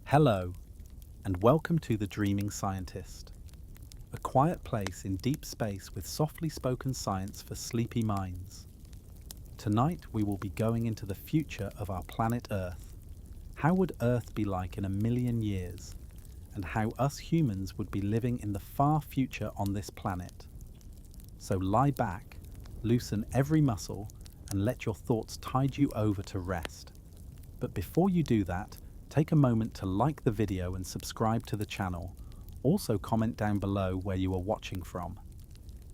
Hello, and welcome to The Dreaming Scientist, a quiet place in deep space with softly spoken science for sleepy minds. Tonight we will be going into the future of our planet Earth. How would Earth be like in a million years, and how us humans would be living in the far future on this planet? So lie back, loosen every muscle, and let your thoughts tide you over to rest. But before you do that, take a moment to like the video and subscribe to the channel. Also comment down below where you are watching from.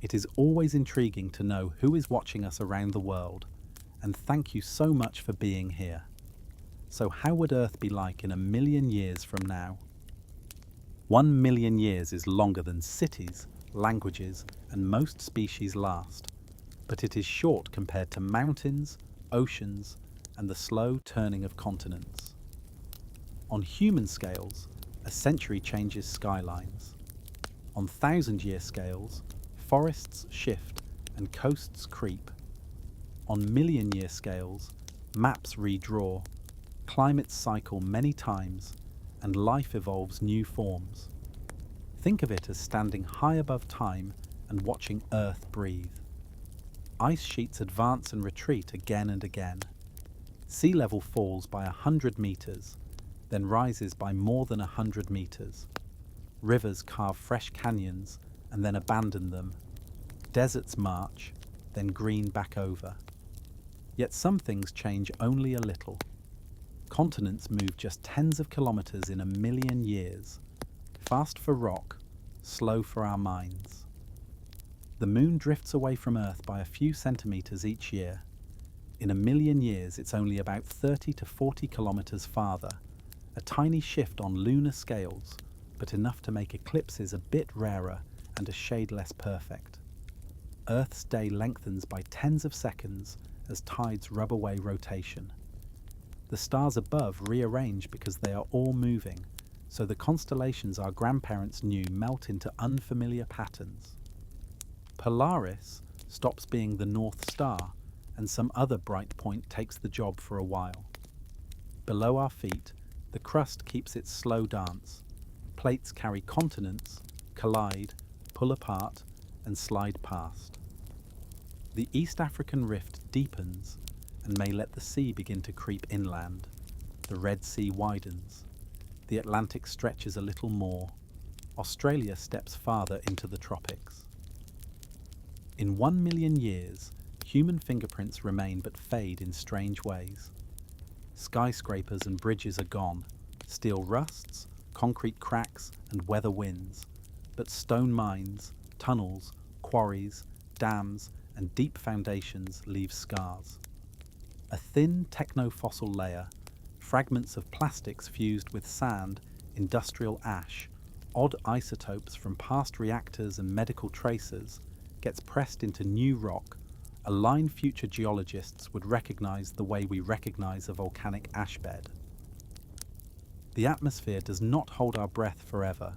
It is always intriguing to know who is watching us around the world, and thank you so much for being here. So how would Earth be like in a million years from now? 1 million years is longer than cities, languages, and most species last, but it is short compared to mountains, oceans, and the slow turning of continents. On human scales, a century changes skylines. On thousand-year scales, forests shift and coasts creep. On million-year scales, maps redraw, climates cycle many times, and life evolves new forms. Think of it as standing high above time and watching Earth breathe. Ice sheets advance and retreat again and again. Sea level falls by 100 meters, then rises by more than 100 meters. Rivers carve fresh canyons and then abandon them. Deserts march, then green back over. Yet some things change only a little. Continents move just tens of kilometers in a million years. Fast for rock, slow for our minds. The moon drifts away from Earth by a few centimeters each year. In a million years, it's only about 30 to 40 kilometers farther. A tiny shift on lunar scales, but enough to make eclipses a bit rarer and a shade less perfect. Earth's day lengthens by tens of seconds as tides rub away rotation. The stars above rearrange because they are all moving, so the constellations our grandparents knew melt into unfamiliar patterns. Polaris stops being the North Star, and some other bright point takes the job for a while. Below our feet, the crust keeps its slow dance. Plates carry continents, collide, pull apart, and slide past. The East African rift deepens and may let the sea begin to creep inland. The Red Sea widens. The Atlantic stretches a little more. Australia steps farther into the tropics. In 1 million years, human fingerprints remain but fade in strange ways. Skyscrapers and bridges are gone, steel rusts, concrete cracks, and weather wins. But stone mines, tunnels, quarries, dams, and deep foundations leave scars. A thin techno-fossil layer, fragments of plastics fused with sand, industrial ash, odd isotopes from past reactors and medical tracers, gets pressed into new rock, a line future geologists would recognize the way we recognize a volcanic ash bed. The atmosphere does not hold our breath forever.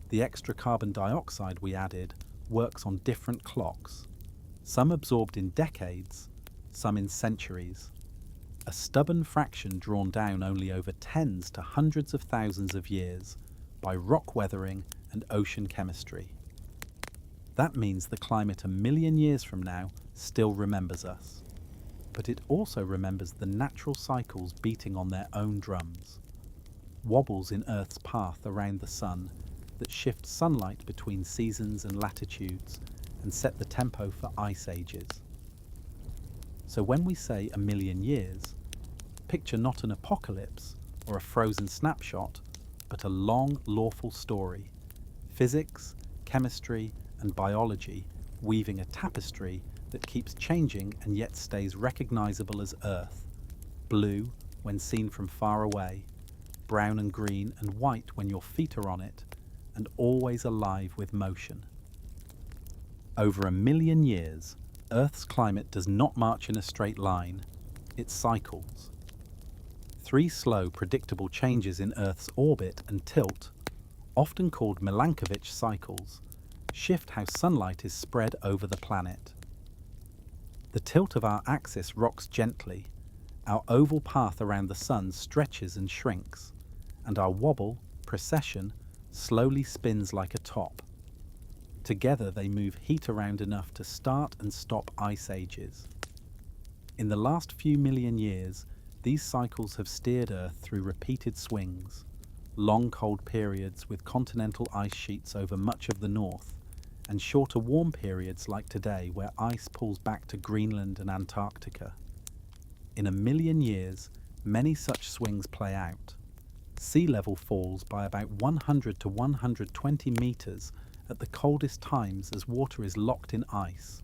The extra carbon dioxide we added works on different clocks, some absorbed in decades, some in centuries. A stubborn fraction drawn down only over tens to hundreds of thousands of years by rock weathering and ocean chemistry. That means the climate a million years from now still remembers us. But it also remembers the natural cycles beating on their own drums. Wobbles in Earth's path around the sun that shift sunlight between seasons and latitudes and set the tempo for ice ages. So when we say a million years, picture not an apocalypse or a frozen snapshot, but a long, lawful story. Physics, chemistry, and biology weaving a tapestry that keeps changing and yet stays recognizable as Earth. Blue when seen from far away, brown and green and white when your feet are on it, and always alive with motion. Over a million years, Earth's climate does not march in a straight line, it cycles. 3 slow, predictable changes in Earth's orbit and tilt, often called Milankovitch cycles, shift how sunlight is spread over the planet. The tilt of our axis rocks gently. Our oval path around the sun stretches and shrinks, and our wobble, precession, slowly spins like a top. Together they move heat around enough to start and stop ice ages. In the last few million years, these cycles have steered Earth through repeated swings, long cold periods with continental ice sheets over much of the north, and shorter warm periods like today where ice pulls back to Greenland and Antarctica. In a million years, many such swings play out. Sea level falls by about 100 to 120 meters at the coldest times as water is locked in ice,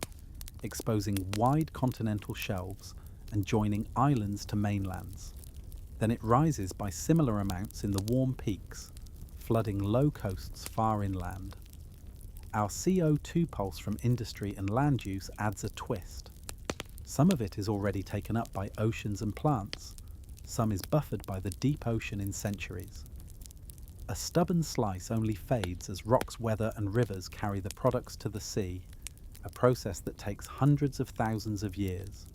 exposing wide continental shelves and joining islands to mainlands. Then it rises by similar amounts in the warm peaks, flooding low coasts far inland. Our CO2 pulse from industry and land use adds a twist. Some of it is already taken up by oceans and plants. Some is buffered by the deep ocean in centuries. A stubborn slice only fades as rocks weather and rivers carry the products to the sea, a process that takes hundreds of thousands of years.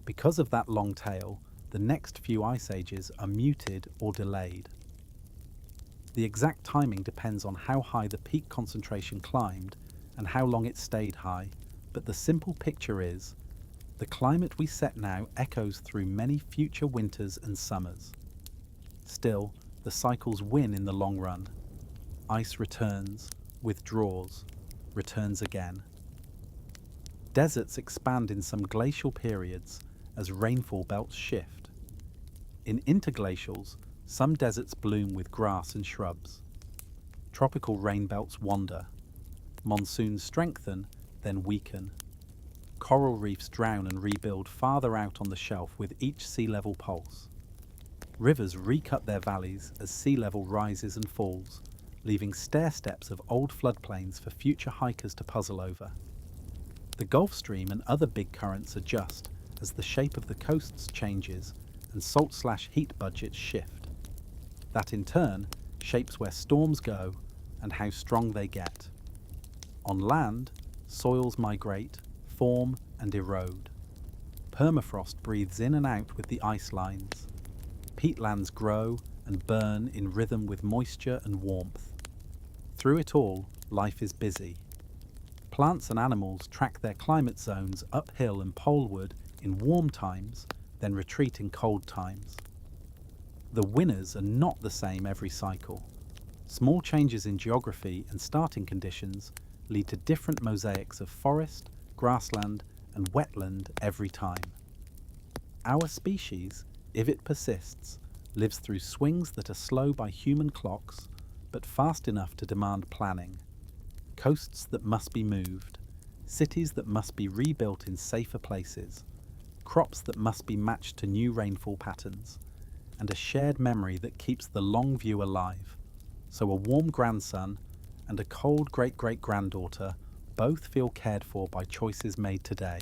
Because of that long tail, the next few ice ages are muted or delayed. The exact timing depends on how high the peak concentration climbed and how long it stayed high, but the simple picture is, the climate we set now echoes through many future winters and summers. Still, the cycles win in the long run. Ice returns, withdraws, returns again. Deserts expand in some glacial periods as rainfall belts shift. In interglacials, some deserts bloom with grass and shrubs. Tropical rain belts wander. Monsoons strengthen, then weaken. Coral reefs drown and rebuild farther out on the shelf with each sea level pulse. Rivers recut their valleys as sea level rises and falls, leaving stair steps of old floodplains for future hikers to puzzle over. The Gulf Stream and other big currents adjust as the shape of the coasts changes and salt/heat budgets shift. That in turn shapes where storms go and how strong they get. On land, soils migrate, form and erode. Permafrost breathes in and out with the ice lines. Peatlands grow and burn in rhythm with moisture and warmth. Through it all, life is busy. Plants and animals track their climate zones uphill and poleward in warm times, then retreat in cold times. The winners are not the same every cycle. Small changes in geography and starting conditions lead to different mosaics of forest, grassland, and wetland every time. Our species, if it persists, lives through swings that are slow by human clocks, but fast enough to demand planning. Coasts that must be moved, cities that must be rebuilt in safer places, crops that must be matched to new rainfall patterns, and a shared memory that keeps the long view alive, so a warm grandson and a cold great-great-granddaughter both feel cared for by choices made today.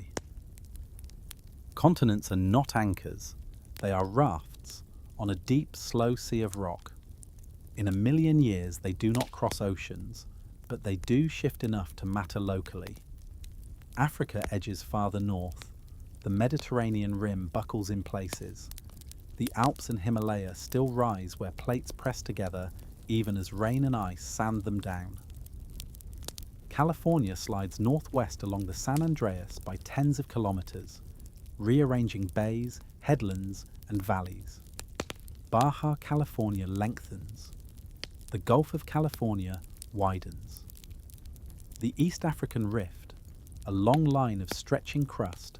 Continents are not anchors, they are rafts on a deep, slow sea of rock. In a million years they do not cross oceans, but they do shift enough to matter locally. Africa edges farther north, the Mediterranean rim buckles in places. The Alps and Himalaya still rise where plates press together even as rain and ice sand them down. California slides northwest along the San Andreas by tens of kilometers, rearranging bays, headlands, and valleys. Baja California lengthens. The Gulf of California widens. The East African Rift, a long line of stretching crust,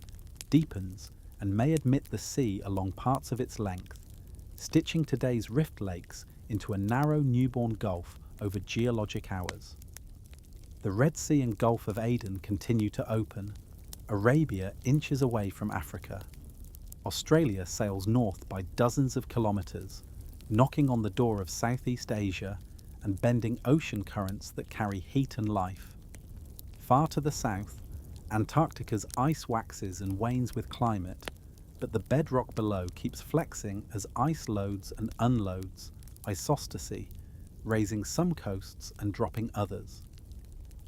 deepens and may admit the sea along parts of its length, stitching today's rift lakes into a narrow newborn gulf over geologic hours. The Red Sea and Gulf of Aden continue to open. Arabia inches away from Africa. Australia sails north by dozens of kilometers, knocking on the door of Southeast Asia and bending ocean currents that carry heat and life. Far to the south, Antarctica's ice waxes and wanes with climate, but the bedrock below keeps flexing as ice loads and unloads, isostasy, raising some coasts and dropping others.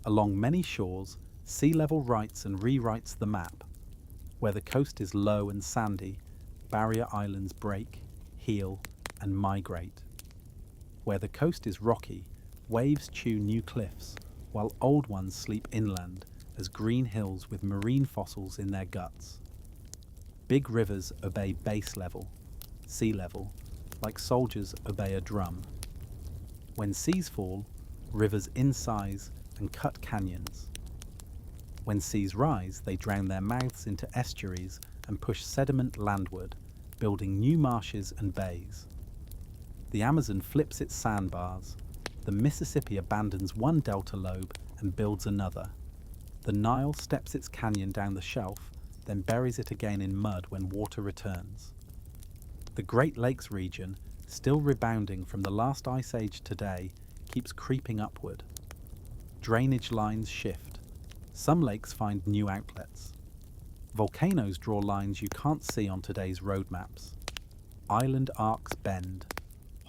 Along many shores, sea level writes and rewrites the map. Where the coast is low and sandy, barrier islands break, heal, and migrate. Where the coast is rocky, waves chew new cliffs, while old ones sleep inland as green hills with marine fossils in their guts. Big rivers obey base level, sea level, like soldiers obey a drum. When seas fall, rivers insize and cut canyons. When seas rise, they drown their mouths into estuaries and push sediment landward, building new marshes and bays. The Amazon flips its sandbars. The Mississippi abandons one delta lobe and builds another. The Nile steps its canyon down the shelf, then buries it again in mud when water returns. The Great Lakes region, still rebounding from the last ice age today, keeps creeping upward. Drainage lines shift. Some lakes find new outlets. Volcanoes draw lines you can't see on today's road maps. Island arcs bend.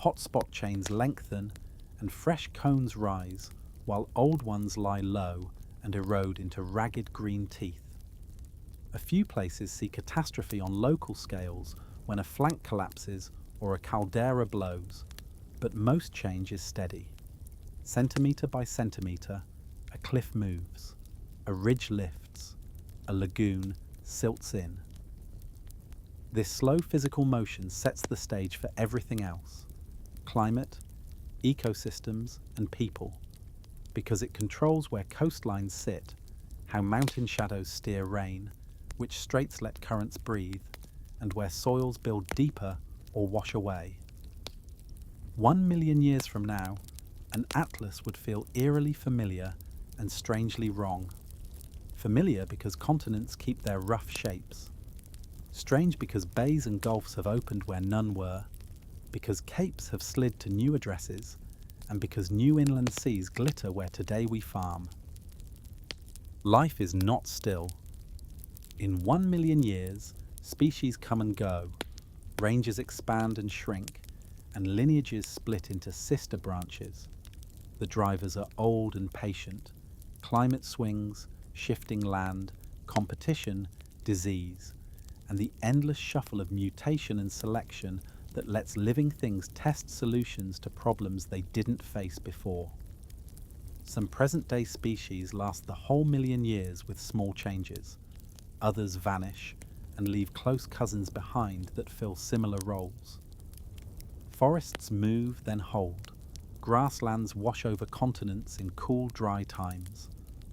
Hotspot chains lengthen and fresh cones rise, while old ones lie low and erode into ragged green teeth. A few places see catastrophe on local scales when a flank collapses or a caldera blows, but most change is steady. Centimetre by centimetre, a cliff moves, a ridge lifts, a lagoon silts in. This slow physical motion sets the stage for everything else: climate, ecosystems, and people, because it controls where coastlines sit, how mountain shadows steer rain, which straits let currents breathe, and where soils build deeper or wash away. 1 million years from now, an atlas would feel eerily familiar and strangely wrong. Familiar because continents keep their rough shapes. Strange because bays and gulfs have opened where none were, because capes have slid to new addresses, and because new inland seas glitter where today we farm. Life is not still. In 1 million years, species come and go, ranges expand and shrink, and lineages split into sister branches. The drivers are old and patient. Climate swings, shifting land, competition, disease, and the endless shuffle of mutation and selection that lets living things test solutions to problems they didn't face before. Some present-day species last the whole million years with small changes. Others vanish and leave close cousins behind that fill similar roles. Forests move, then hold. Grasslands wash over continents in cool, dry times.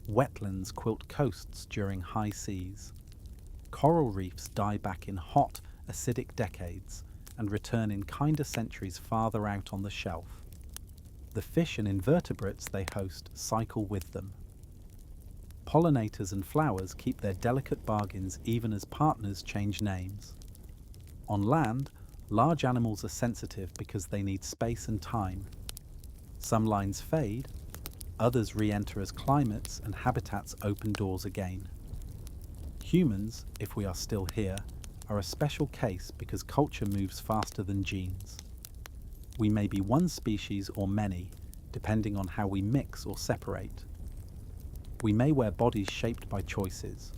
Wetlands quilt coasts during high seas. Coral reefs die back in hot, acidic decades and return in kinder centuries farther out on the shelf. The fish and invertebrates they host cycle with them. Pollinators and flowers keep their delicate bargains even as partners change names. On land, large animals are sensitive because they need space and time. Some lines fade, others re-enter as climates and habitats open doors again. Humans, if we are still here, are a special case because culture moves faster than genes. We may be one species or many, depending on how we mix or separate. We may wear bodies shaped by choices: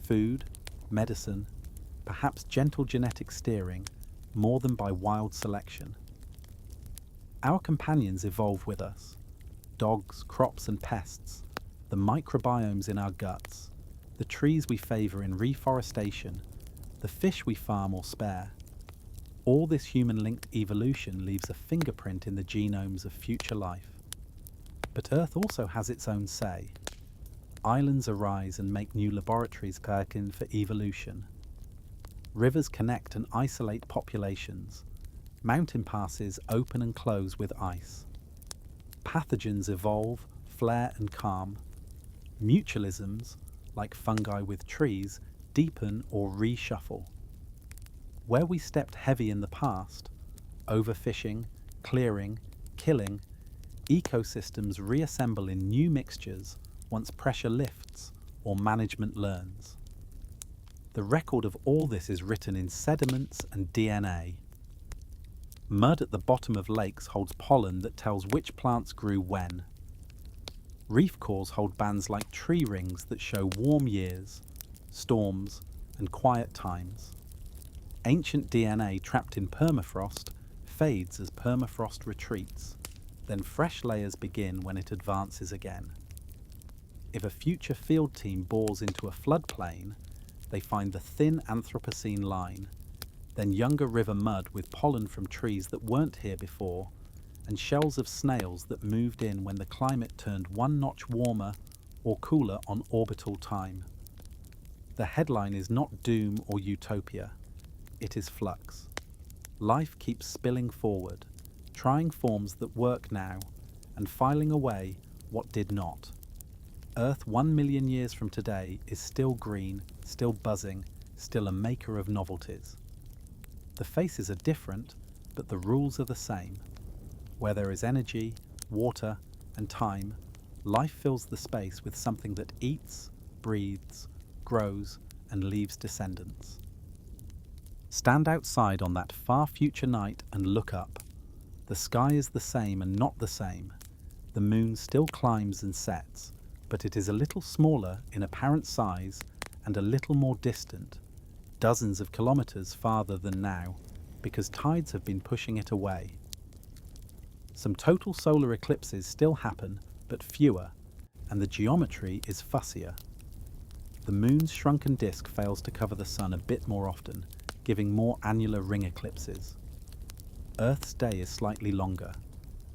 food, medicine, perhaps gentle genetic steering, more than by wild selection. Our companions evolve with us: dogs, crops and pests, the microbiomes in our guts, the trees we favour in reforestation, the fish we farm or spare. All this human-linked evolution leaves a fingerprint in the genomes of future life. But Earth also has its own say. Islands arise and make new laboratories perkin for evolution. Rivers connect and isolate populations. Mountain passes open and close with ice. Pathogens evolve, flare and calm. Mutualisms, like fungi with trees, deepen or reshuffle. Where we stepped heavy in the past, overfishing, clearing, killing, ecosystems reassemble in new mixtures once pressure lifts or management learns. The record of all this is written in sediments and DNA. Mud at the bottom of lakes holds pollen that tells which plants grew when. Reef cores hold bands like tree rings that show warm years, storms, and quiet times. Ancient DNA trapped in permafrost fades as permafrost retreats. Then fresh layers begin when it advances again. If a future field team bores into a floodplain, they find the thin Anthropocene line, then younger river mud with pollen from trees that weren't here before, and shells of snails that moved in when the climate turned one notch warmer or cooler on orbital time. The headline is not doom or utopia, it is flux. Life keeps spilling forward, trying forms that work now, and filing away what did not. Earth 1 million years from today is still green, still buzzing, still a maker of novelties. The faces are different, but the rules are the same. Where there is energy, water, and time, life fills the space with something that eats, breathes, grows, and leaves descendants. Stand outside on that far future night and look up. The sky is the same and not the same. The moon still climbs and sets, but it is a little smaller in apparent size and a little more distant, dozens of kilometers farther than now, because tides have been pushing it away. Some total solar eclipses still happen, but fewer, and the geometry is fussier. The moon's shrunken disk fails to cover the sun a bit more often, giving more annular ring eclipses. Earth's day is slightly longer,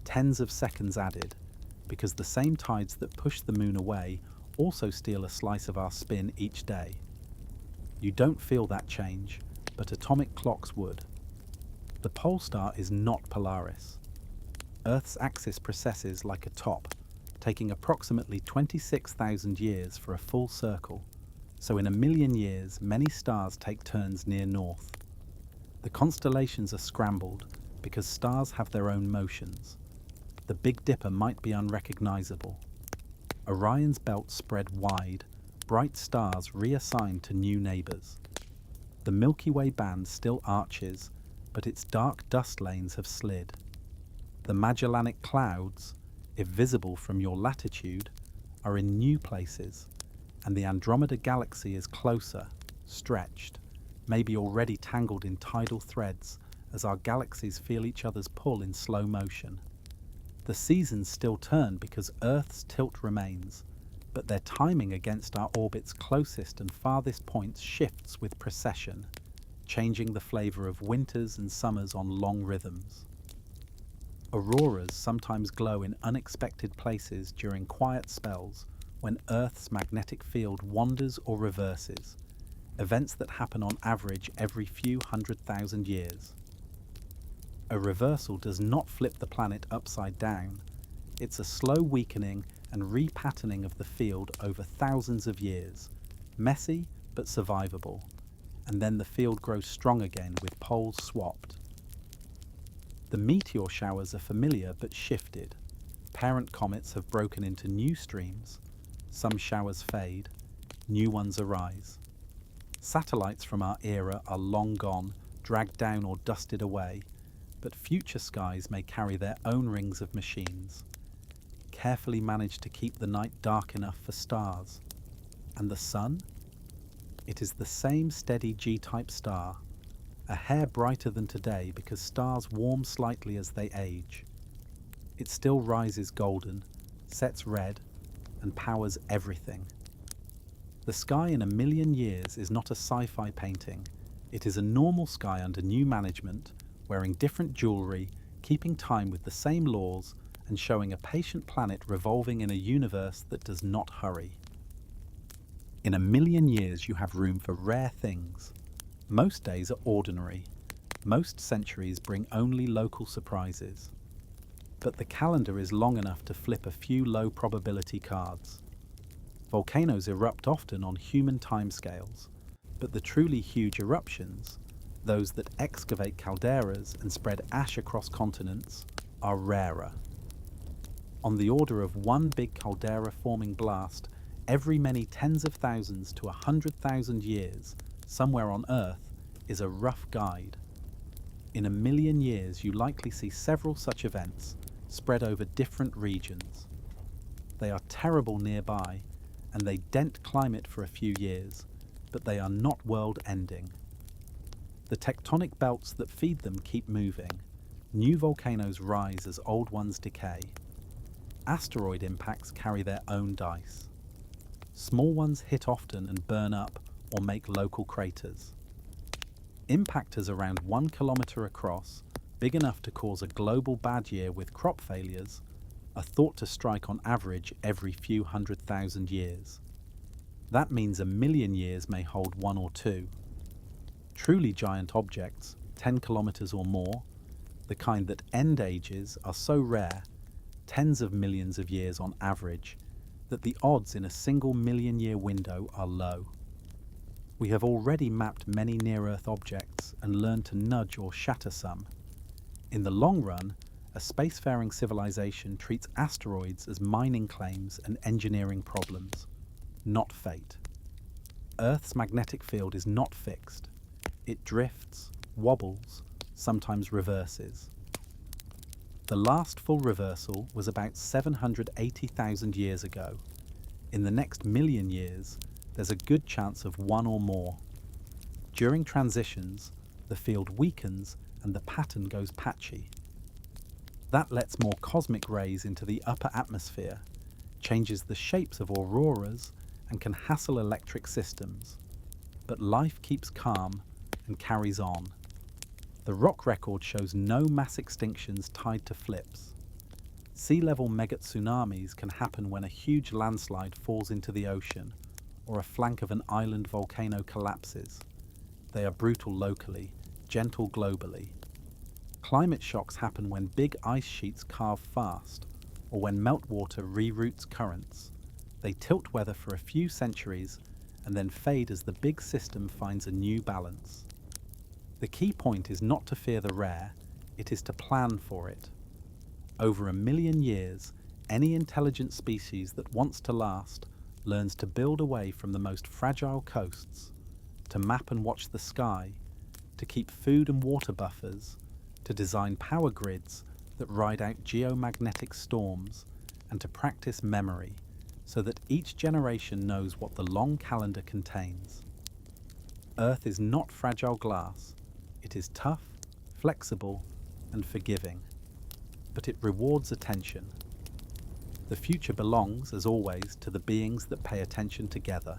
tens of seconds added, because the same tides that push the moon away also steal a slice of our spin each day. You don't feel that change, but atomic clocks would. The pole star is not Polaris. Earth's axis precesses like a top, taking approximately 26,000 years for a full circle, so in 1 million years many stars take turns near north. The constellations are scrambled because stars have their own motions. The Big Dipper might be unrecognizable. Orion's belt spread wide, bright stars reassigned to new neighbors. The Milky Way band still arches, but its dark dust lanes have slid. The Magellanic Clouds, if visible from your latitude, are in new places, and the Andromeda Galaxy is closer, stretched, maybe already tangled in tidal threads as our galaxies feel each other's pull in slow motion. The seasons still turn because Earth's tilt remains, but their timing against our orbit's closest and farthest points shifts with precession, changing the flavour of winters and summers on long rhythms. Auroras sometimes glow in unexpected places during quiet spells when Earth's magnetic field wanders or reverses, events that happen on average every few 100,000 years. A reversal does not flip the planet upside down. It's a slow weakening and repatterning of the field over thousands of years, messy but survivable, and then the field grows strong again with poles swapped. The meteor showers are familiar but shifted. Parent comets have broken into new streams. Some showers fade, new ones arise. Satellites from our era are long gone, dragged down or dusted away, but future skies may carry their own rings of machines, carefully managed to keep the night dark enough for stars. And the sun? It is the same steady G-type star, a hair brighter than today because stars warm slightly as they age. It still rises golden, sets red, and powers everything. The sky in 1 million years is not a sci-fi painting. It is a normal sky under new management, wearing different jewelry, keeping time with the same laws, and showing a patient planet revolving in a universe that does not hurry. In 1 million years you have room for rare things. Most days are ordinary. Most centuries bring only local surprises. But the calendar is long enough to flip a few low probability cards. Volcanoes erupt often on human timescales, but the truly huge eruptions, those that excavate calderas and spread ash across continents, are rarer. On the order of one big caldera-forming blast every many tens of thousands to 100,000 years, somewhere on Earth, is a rough guide. In 1 million years you likely see several such events, spread over different regions. They are terrible nearby, and they dent climate for a few years, but they are not world-ending. The tectonic belts that feed them keep moving. New volcanoes rise as old ones decay. Asteroid impacts carry their own dice. Small ones hit often and burn up or make local craters. Impactors around 1 kilometre across, big enough to cause a global bad year with crop failures, are thought to strike on average every few 100,000 years. That means a million years may hold one or two. Truly giant objects, 10 kilometres or more, the kind that end ages, are so rare, tens of millions of years on average, that the odds in a single million-year window are low. We have already mapped many near-Earth objects and learned to nudge or shatter some. In the long run, a spacefaring civilization treats asteroids as mining claims and engineering problems, not fate. Earth's magnetic field is not fixed. It drifts, wobbles, sometimes reverses. The last full reversal was about 780,000 years ago. In the next million years, there's a good chance of one or more. During transitions, the field weakens and the pattern goes patchy. That lets more cosmic rays into the upper atmosphere, changes the shapes of auroras, and can hassle electric systems. But life keeps calm and carries on. The rock record shows no mass extinctions tied to flips. Sea level megatsunamis can happen when a huge landslide falls into the ocean or a flank of an island volcano collapses. They are brutal locally, gentle globally. Climate shocks happen when big ice sheets calve fast, or when meltwater reroutes currents. They tilt weather for a few centuries and then fade as the big system finds a new balance. The key point is not to fear the rare, it is to plan for it. Over a million years, any intelligent species that wants to last learns to build away from the most fragile coasts, to map and watch the sky, to keep food and water buffers, to design power grids that ride out geomagnetic storms, and to practice memory, so that each generation knows what the long calendar contains. Earth is not fragile glass. It is tough, flexible, and forgiving. But it rewards attention. The future belongs, as always, to the beings that pay attention together.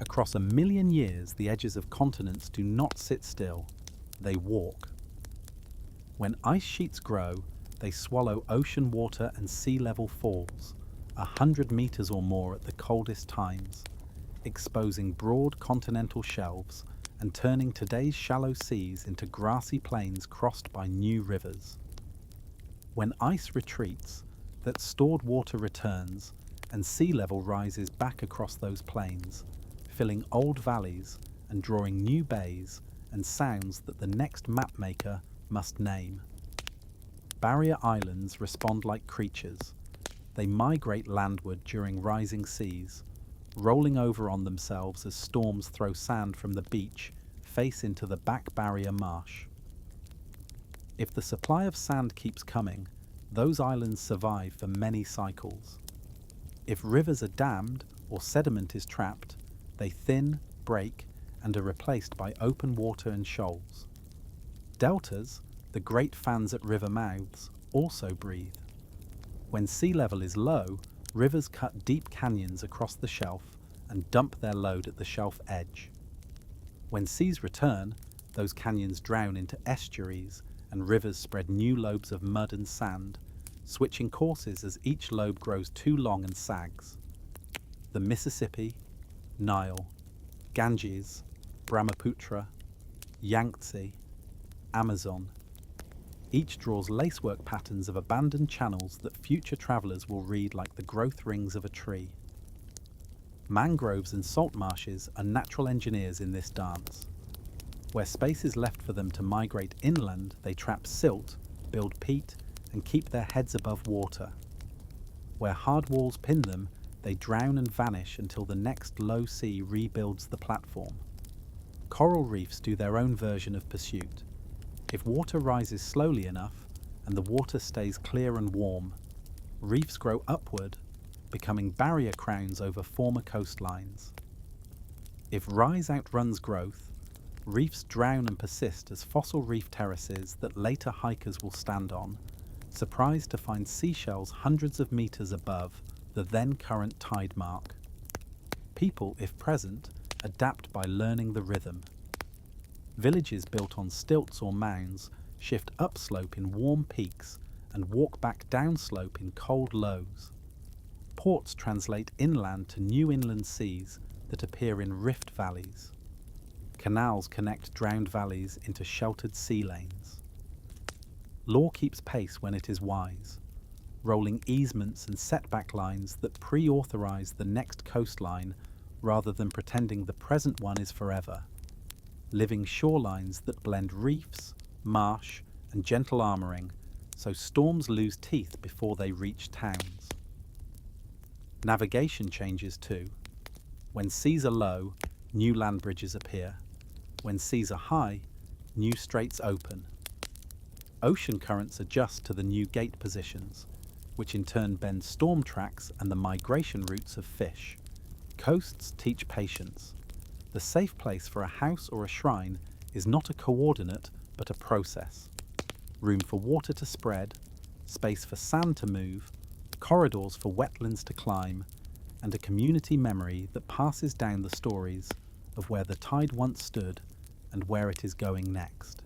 Across a million years, the edges of continents do not sit still. They walk. When ice sheets grow, they swallow ocean water and sea level falls, 100 meters or more at the coldest times, exposing broad continental shelves and turning today's shallow seas into grassy plains crossed by new rivers. When ice retreats, that stored water returns and sea level rises back across those plains, filling old valleys and drawing new bays and sounds that the next mapmaker must name. Barrier islands respond like creatures. They migrate landward during rising seas, rolling over on themselves as storms throw sand from the beach face into the back barrier marsh. If the supply of sand keeps coming, those islands survive for many cycles. If rivers are dammed or sediment is trapped, they thin, break, and are replaced by open water and shoals. Deltas, the great fans at river mouths, also breathe. When sea level is low, rivers cut deep canyons across the shelf and dump their load at the shelf edge. When seas return, those canyons drown into estuaries and rivers spread new lobes of mud and sand, switching courses as each lobe grows too long and sags. The Mississippi, Nile, Ganges, Brahmaputra, Yangtze, Amazon. Each draws lacework patterns of abandoned channels that future travellers will read like the growth rings of a tree. Mangroves and salt marshes are natural engineers in this dance. Where space is left for them to migrate inland, they trap silt, build peat, and keep their heads above water. Where hard walls pin them, they drown and vanish until the next low sea rebuilds the platform. Coral reefs do their own version of pursuit. If water rises slowly enough, and the water stays clear and warm, reefs grow upward, becoming barrier crowns over former coastlines. If rise outruns growth, Reefs drown and persist as fossil reef terraces that later hikers will stand on, surprised to find seashells hundreds of meters above the then current tide mark. People, if present, adapt by learning the rhythm. Villages built on stilts or mounds shift upslope in warm peaks and walk back downslope in cold lows. Ports translate inland to new inland seas that appear in rift valleys. Canals connect drowned valleys into sheltered sea lanes. Law keeps pace when it is wise, rolling easements and setback lines that pre-authorize the next coastline rather than pretending the present one is forever. Living shorelines that blend reefs, marsh, and gentle armouring so storms lose teeth before they reach towns. Navigation changes too. When seas are low, new land bridges appear. When seas are high, new straits open. Ocean currents adjust to the new gate positions, which in turn bend storm tracks and the migration routes of fish. Coasts teach patience. The safe place for a house or a shrine is not a coordinate, but a process. Room for water to spread, space for sand to move, corridors for wetlands to climb, and a community memory that passes down the stories of where the tide once stood and where it is going next.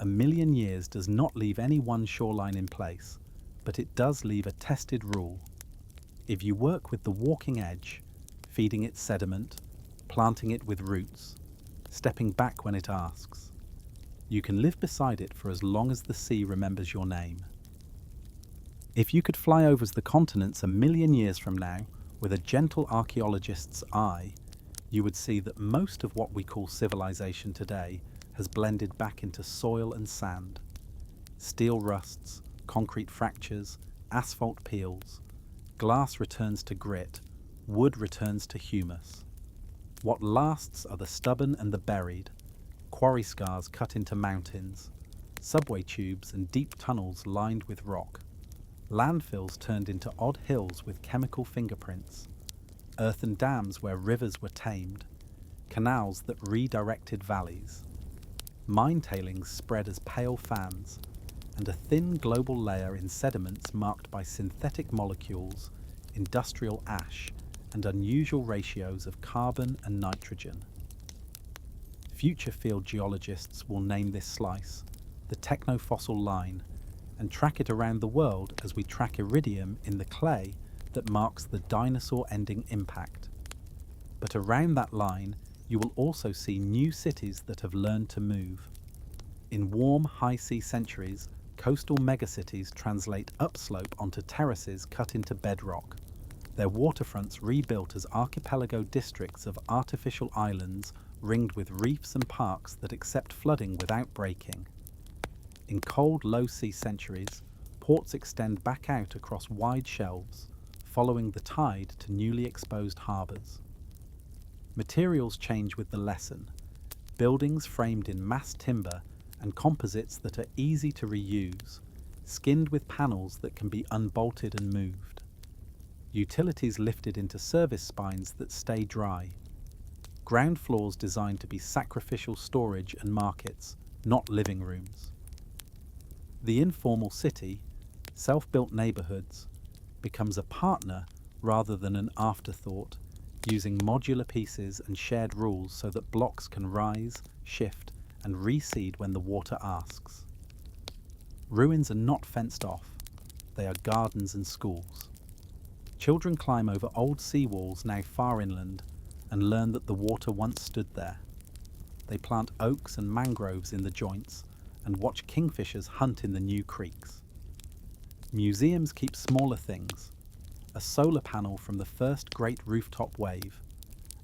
A million years does not leave any one shoreline in place, but it does leave a tested rule. If you work with the walking edge, feeding it sediment, planting it with roots, stepping back when it asks, you can live beside it for as long as the sea remembers your name. If you could fly over the continents a million years from now with a gentle archaeologist's eye, you would see that most of what we call civilization today has blended back into soil and sand. Steel rusts, concrete fractures, asphalt peels, glass returns to grit, wood returns to humus. What lasts are the stubborn and the buried, quarry scars cut into mountains, subway tubes and deep tunnels lined with rock, landfills turned into odd hills with chemical fingerprints, earthen dams where rivers were tamed, canals that redirected valleys, mine tailings spread as pale fans, and a thin global layer in sediments marked by synthetic molecules, industrial ash, and unusual ratios of carbon and nitrogen. Future field geologists will name this slice the technofossil line and track it around the world as we track iridium in the clay that marks the dinosaur-ending impact. But around that line, you will also see new cities that have learned to move. In warm, high-sea centuries, coastal megacities translate upslope onto terraces cut into bedrock, their waterfronts rebuilt as archipelago districts of artificial islands ringed with reefs and parks that accept flooding without breaking. In cold, low-sea centuries, ports extend back out across wide shelves, following the tide to newly exposed harbours. Materials change with the lesson. Buildings framed in massed timber and composites that are easy to reuse, skinned with panels that can be unbolted and moved. Utilities lifted into service spines that stay dry. Ground floors designed to be sacrificial storage and markets, not living rooms. The informal city, self-built neighbourhoods, becomes a partner rather than an afterthought, using modular pieces and shared rules so that blocks can rise, shift, and reseed when the water asks. Ruins are not fenced off, they are gardens and schools. Children climb over old seawalls now far inland and learn that the water once stood there. They plant oaks and mangroves in the joints and watch kingfishers hunt in the new creeks. Museums keep smaller things, a solar panel from the first great rooftop wave,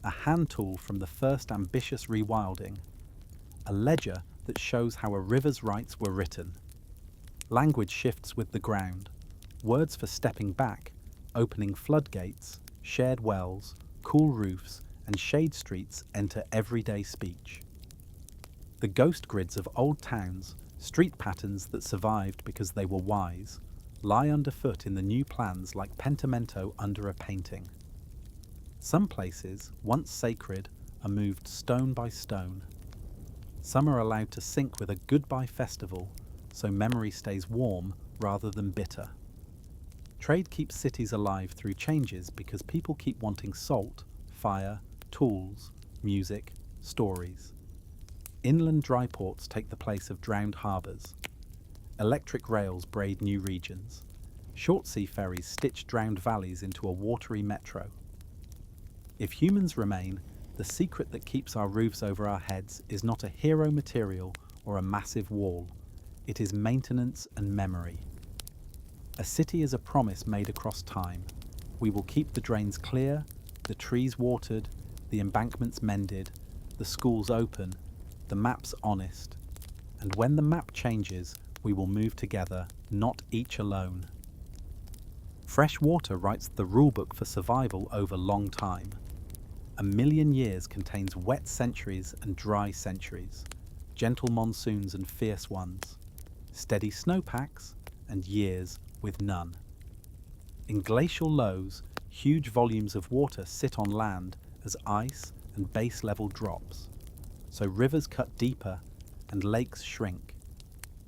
a hand tool from the first ambitious rewilding, a ledger that shows how a river's rights were written. Language shifts with the ground, words for stepping back, opening floodgates, shared wells, cool roofs, and shade streets enter everyday speech. The ghost grids of old towns, street patterns that survived because they were wise, lie underfoot in the new plans like pentimento under a painting. Some places, once sacred, are moved stone by stone. Some are allowed to sink with a goodbye festival, so memory stays warm rather than bitter. Trade keeps cities alive through changes because people keep wanting salt, fire, tools, music, stories. Inland dry ports take the place of drowned harbours. Electric rails braid new regions. Short sea ferries stitch drowned valleys into a watery metro. If humans remain, the secret that keeps our roofs over our heads is not a hero material or a massive wall. It is maintenance and memory. A city is a promise made across time. We will keep the drains clear, the trees watered, the embankments mended, the schools open, the maps honest. And when the map changes, we will move together, not each alone. Fresh water writes the rulebook for survival over long time. 1,000,000 years contains wet centuries and dry centuries, gentle monsoons and fierce ones, steady snowpacks and years with none. In glacial lows, huge volumes of water sit on land as ice and base level drops, so rivers cut deeper and lakes shrink.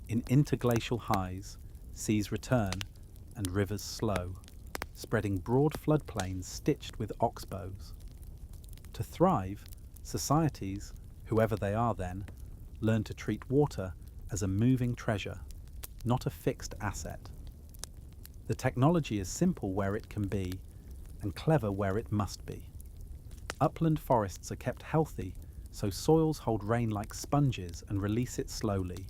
In interglacial highs, seas return and rivers slow, spreading broad floodplains stitched with oxbows. To thrive, societies, whoever they are then, learn to treat water as a moving treasure, not a fixed asset. The technology is simple where it can be, and clever where it must be. Upland forests are kept healthy, so soils hold rain like sponges and release it slowly.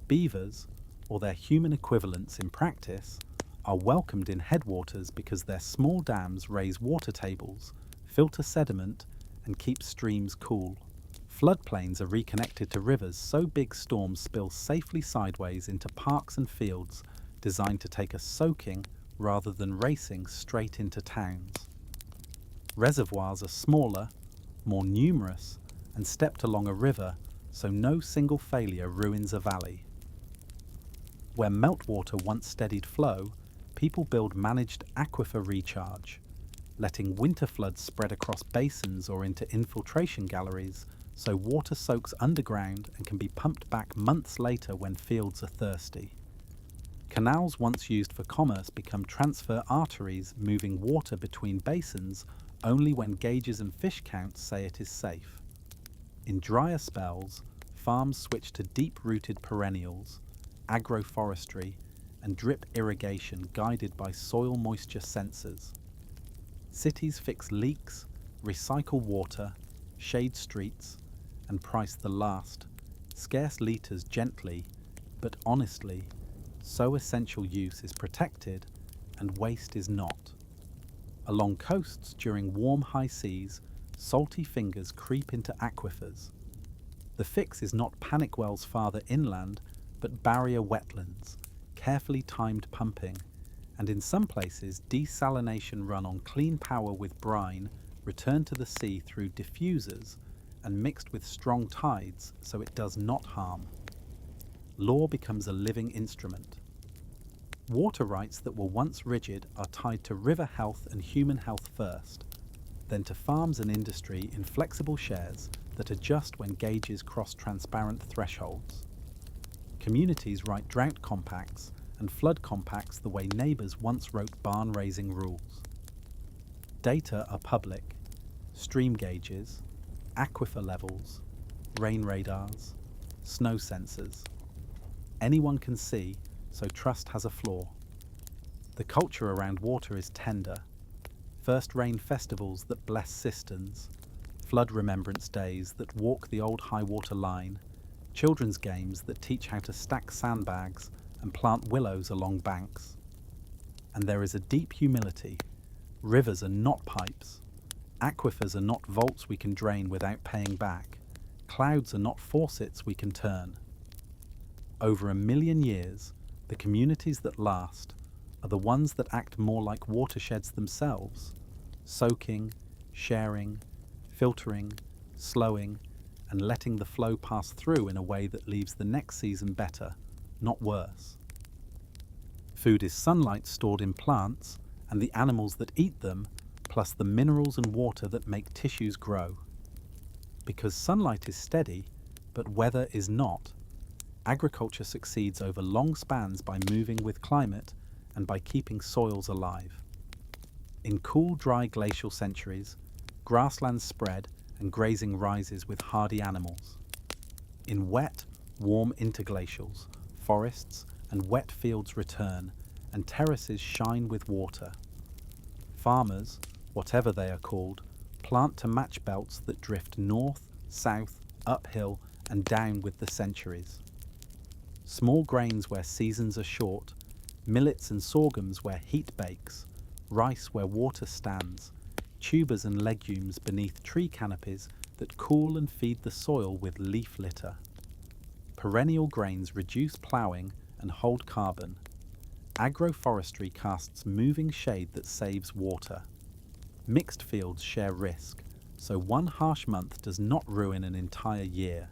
Beavers, or their human equivalents in practice, are welcomed in headwaters because their small dams raise water tables, filter sediment, and keep streams cool. Floodplains are reconnected to rivers so big storms spill safely sideways into parks and fields designed to take us soaking rather than racing straight into towns. Reservoirs are smaller, more numerous, and stepped along a river, so no single failure ruins a valley. Where meltwater once steadied flow, people build managed aquifer recharge, letting winter floods spread across basins or into infiltration galleries, so water soaks underground and can be pumped back months later when fields are thirsty. Canals once used for commerce become transfer arteries, moving water between basins only when gauges and fish counts say it is safe. In drier spells, farms switch to deep-rooted perennials, agroforestry, and drip irrigation guided by soil moisture sensors. Cities fix leaks, recycle water, shade streets, and price the last, scarce litres gently, but honestly, so essential use is protected and waste is not. Along coasts during warm high seas, salty fingers creep into aquifers. The fix is not panic wells farther inland, but barrier wetlands, carefully timed pumping, and in some places desalination run on clean power with brine, returned to the sea through diffusers and mixed with strong tides so it does not harm. Law becomes a living instrument. Water rights that were once rigid are tied to river health and human health first, then to farms and industry in flexible shares that adjust when gauges cross transparent thresholds. Communities write drought compacts and flood compacts the way neighbours once wrote barn-raising rules. Data are public: stream gauges, aquifer levels, rain radars, snow sensors. Anyone can see, so trust has a flaw. The culture around water is tender. First rain festivals that bless cisterns, flood remembrance days that walk the old high water line, children's games that teach how to stack sandbags and plant willows along banks. And there is a deep humility. Rivers are not pipes. Aquifers are not vaults we can drain without paying back. Clouds are not faucets we can turn. Over 1,000,000 years, the communities that last are the ones that act more like watersheds themselves, soaking, sharing, filtering, slowing, and letting the flow pass through in a way that leaves the next season better, not worse. Food is sunlight stored in plants and the animals that eat them, plus the minerals and water that make tissues grow. Because sunlight is steady, but weather is not. Agriculture succeeds over long spans by moving with climate and by keeping soils alive. In cool, dry glacial centuries, grasslands spread and grazing rises with hardy animals. In wet, warm interglacials, forests and wet fields return, and terraces shine with water. Farmers, whatever they are called, plant to match belts that drift north, south, uphill, and down with the centuries. Small grains where seasons are short, millets and sorghums where heat bakes, rice where water stands, tubers and legumes beneath tree canopies that cool and feed the soil with leaf litter. Perennial grains reduce ploughing and hold carbon. Agroforestry casts moving shade that saves water. Mixed fields share risk, so one harsh month does not ruin an entire year.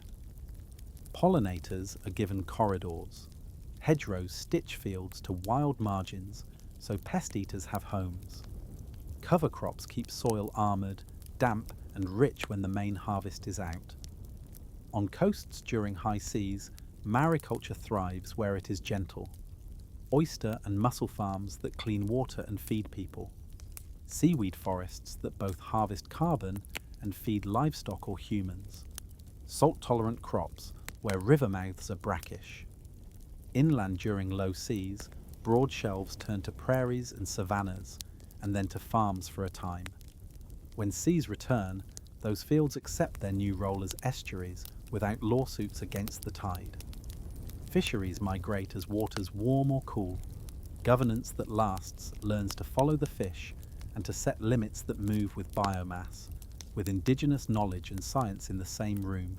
Pollinators are given corridors. Hedgerows stitch fields to wild margins, so pest eaters have homes. Cover crops keep soil armoured, damp and rich when the main harvest is out. On coasts during high seas, mariculture thrives where it is gentle. Oyster and mussel farms that clean water and feed people. Seaweed forests that both harvest carbon and feed livestock or humans. Salt-tolerant crops where river mouths are brackish. Inland during low seas, broad shelves turn to prairies and savannas, and then to farms for a time. When seas return, those fields accept their new role as estuaries without lawsuits against the tide. Fisheries migrate as waters warm or cool. Governance that lasts learns to follow the fish and to set limits that move with biomass, with indigenous knowledge and science in the same room.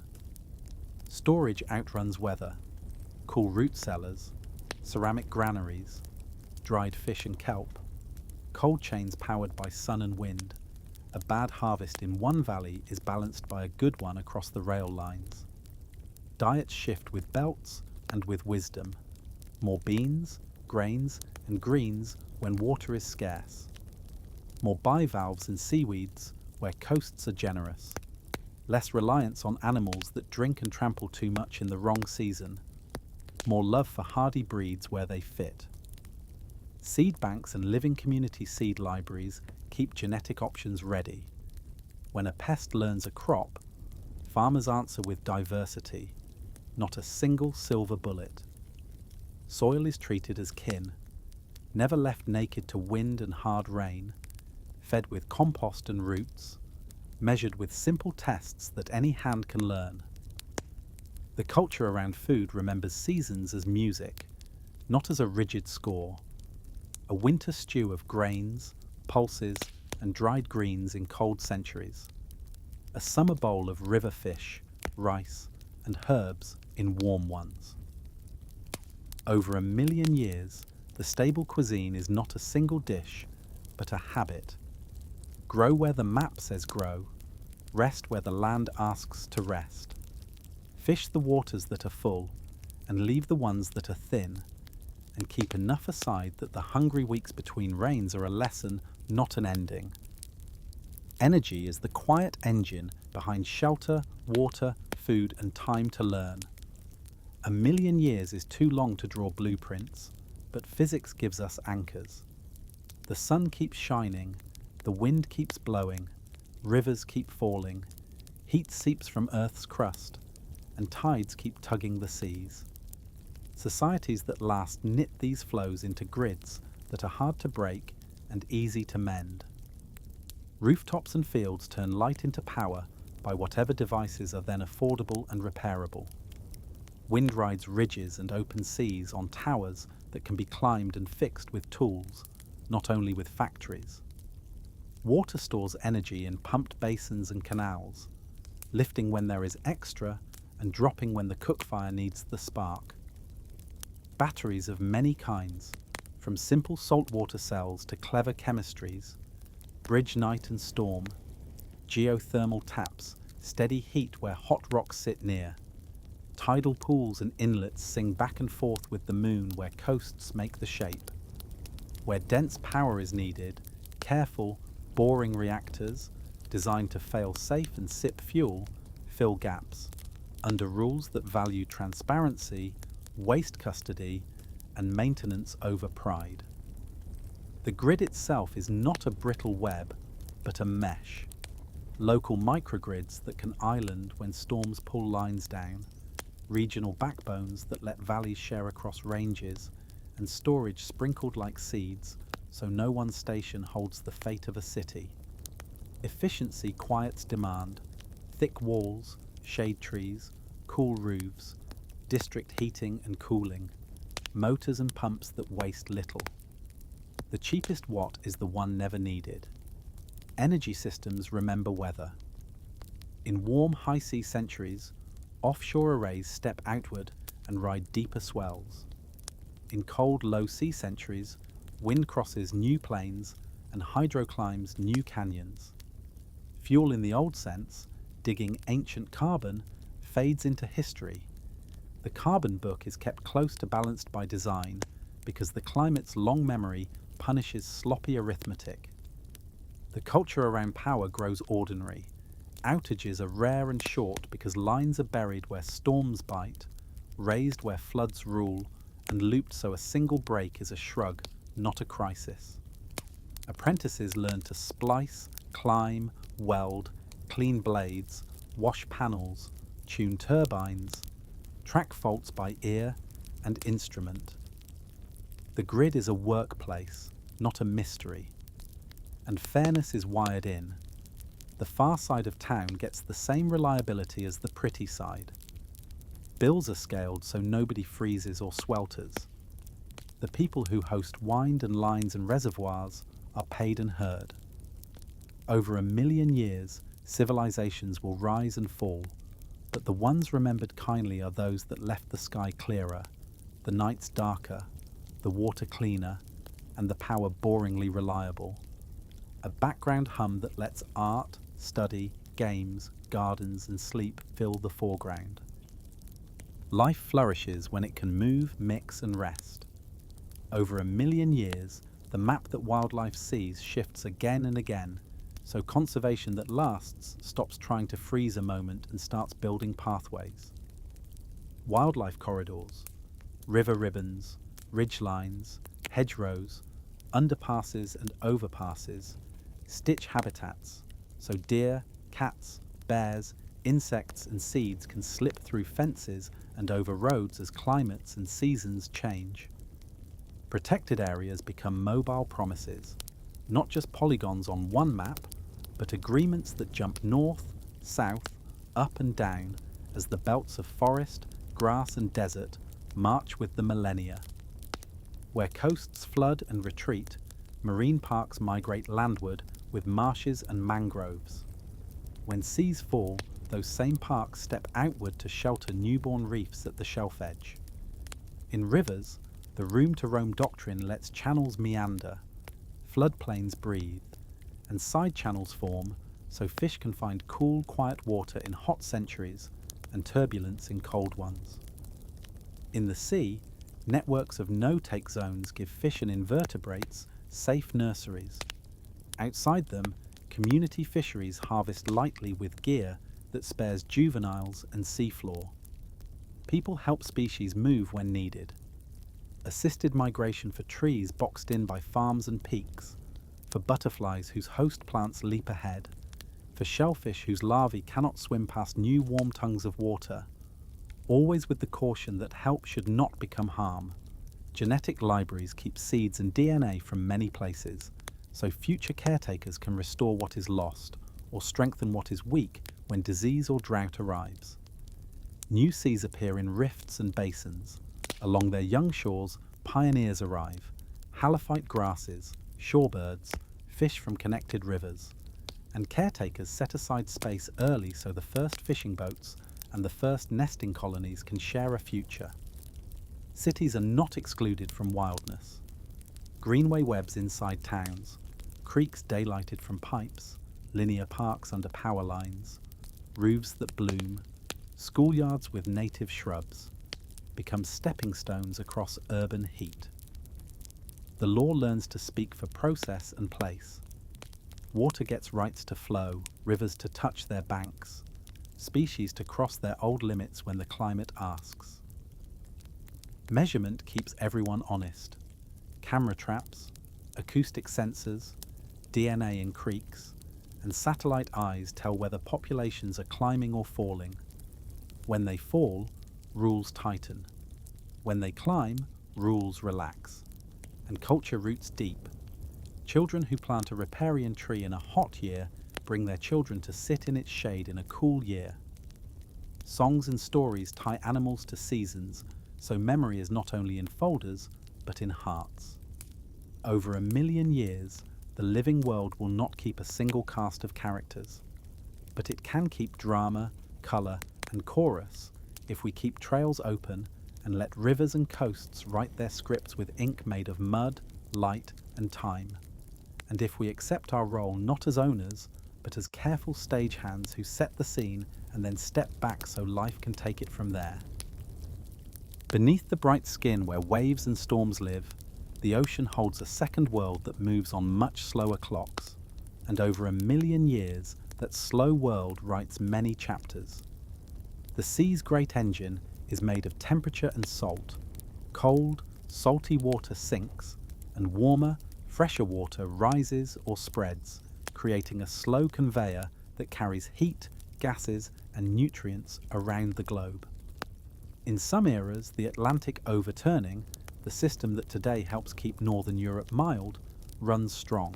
Storage outruns weather. Cool root cellars, ceramic granaries, dried fish and kelp, cold chains powered by sun and wind. A bad harvest in one valley is balanced by a good one across the rail lines. Diets shift with belts and with wisdom. More beans, grains, and greens when water is scarce. More bivalves and seaweeds where coasts are generous. Less reliance on animals that drink and trample too much in the wrong season. More love for hardy breeds where they fit. Seed banks and living community seed libraries keep genetic options ready. When a pest learns a crop, farmers answer with diversity, not a single silver bullet. Soil is treated as kin, never left naked to wind and hard rain, fed with compost and roots, measured with simple tests that any hand can learn. The culture around food remembers seasons as music, not as a rigid score. A winter stew of grains, pulses, and dried greens in cold centuries. A summer bowl of river fish, rice, and herbs in warm ones. Over 1,000,000 years, the stable cuisine is not a single dish, but a habit. Grow where the map says grow, rest where the land asks to rest. Fish the waters that are full, and leave the ones that are thin, and keep enough aside that the hungry weeks between rains are a lesson, not an ending. Energy is the quiet engine behind shelter, water, food, and time to learn. 1,000,000 years is too long to draw blueprints, but physics gives us anchors. The sun keeps shining, the wind keeps blowing, rivers keep falling, heat seeps from Earth's crust, and tides keep tugging the seas. Societies that last knit these flows into grids that are hard to break and easy to mend. Rooftops and fields turn light into power by whatever devices are then affordable and repairable. Wind rides ridges and open seas on towers that can be climbed and fixed with tools, not only with factories. Water stores energy in pumped basins and canals, lifting when there is extra and dropping when the cook fire needs the spark. Batteries of many kinds, from simple saltwater cells to clever chemistries, bridge night and storm, geothermal taps, steady heat where hot rocks sit near, tidal pools and inlets sing back and forth with the moon where coasts make the shape. Where dense power is needed, careful, boring reactors, designed to fail safe and sip fuel, fill gaps, under rules that value transparency, waste custody, and maintenance over pride. The grid itself is not a brittle web, but a mesh. Local microgrids that can island when storms pull lines down, regional backbones that let valleys share across ranges, and storage sprinkled like seeds so no one station holds the fate of a city. Efficiency quiets demand, thick walls, shade trees, cool roofs, district heating and cooling, motors and pumps that waste little. The cheapest watt is the one never needed. Energy systems remember weather. In warm high sea centuries, offshore arrays step outward and ride deeper swells. In cold low sea centuries, wind crosses new plains and hydro climbs new canyons. Fuel in the old sense, digging ancient carbon, fades into history. The carbon book is kept close to balanced by design because the climate's long memory punishes sloppy arithmetic. The culture around power grows ordinary. Outages are rare and short because lines are buried where storms bite, raised where floods rule, and looped so a single break is a shrug, not a crisis. Apprentices learn to splice, climb, weld, clean blades, wash panels, tune turbines, track faults by ear and instrument. The grid is a workplace, not a mystery. And fairness is wired in. The far side of town gets the same reliability as the pretty side. Bills are scaled so nobody freezes or swelters. The people who host wind and lines and reservoirs are paid and heard. Over 1 million years, civilizations will rise and fall, but the ones remembered kindly are those that left the sky clearer, the nights darker, the water cleaner, and the power boringly reliable. A background hum that lets art, study, games, gardens, and sleep fill the foreground. Life flourishes when it can move, mix, and rest. Over 1 million years, the map that wildlife sees shifts again and again, so conservation that lasts stops trying to freeze a moment and starts building pathways. Wildlife corridors, river ribbons, ridge lines, hedgerows, underpasses and overpasses stitch habitats so deer, cats, bears, insects and seeds can slip through fences and over roads as climates and seasons change. Protected areas become mobile promises, not just polygons on one map, but agreements that jump north, south, up and down as the belts of forest, grass and desert march with the millennia. Where coasts flood and retreat, marine parks migrate landward with marshes and mangroves. When seas fall, those same parks step outward to shelter newborn reefs at the shelf edge. In rivers, the room to roam doctrine lets channels meander, floodplains breathe, and side channels form so fish can find cool, quiet water in hot centuries and turbulence in cold ones. In the sea, networks of no-take zones give fish and invertebrates safe nurseries. Outside them, community fisheries harvest lightly with gear that spares juveniles and seafloor. People help species move when needed. Assisted migration for trees boxed in by farms and peaks, for butterflies whose host plants leap ahead, for shellfish whose larvae cannot swim past new warm tongues of water, always with the caution that help should not become harm. Genetic libraries keep seeds and DNA from many places, so future caretakers can restore what is lost or strengthen what is weak when disease or drought arrives. New seas appear in rifts and basins. Along their young shores, pioneers arrive, halophyte grasses, shorebirds, fish from connected rivers, and caretakers set aside space early so the first fishing boats and the first nesting colonies can share a future. Cities are not excluded from wildness. Greenway webs inside towns, creeks daylighted from pipes, linear parks under power lines, roofs that bloom, schoolyards with native shrubs, become stepping stones across urban heat. The law learns to speak for process and place. Water gets rights to flow, rivers to touch their banks. species to cross their old limits when the climate asks. Measurement keeps everyone honest. Camera traps, acoustic sensors, DNA in creeks, and satellite eyes tell whether populations are climbing or falling. When they fall, rules tighten. When they climb, rules relax. And culture roots deep. Children who plant a riparian tree in a hot year bring their children to sit in its shade in a cool year. Songs and stories tie animals to seasons, so memory is not only in folders, but in hearts. Over 1 million years, the living world will not keep a single cast of characters, but it can keep drama, colour, and chorus if we keep trails open and let rivers and coasts write their scripts with ink made of mud, light, and time. And if we accept our role not as owners, but as careful stagehands who set the scene and then step back so life can take it from there. Beneath the bright skin where waves and storms live, the ocean holds a second world that moves on much slower clocks, and over 1 million years that slow world writes many chapters. The sea's great engine is made of temperature and salt. Cold, salty water sinks, and warmer, fresher water rises or spreads, creating a slow conveyor that carries heat, gases, and nutrients around the globe. In some eras, the Atlantic overturning, the system that today helps keep Northern Europe mild, runs strong.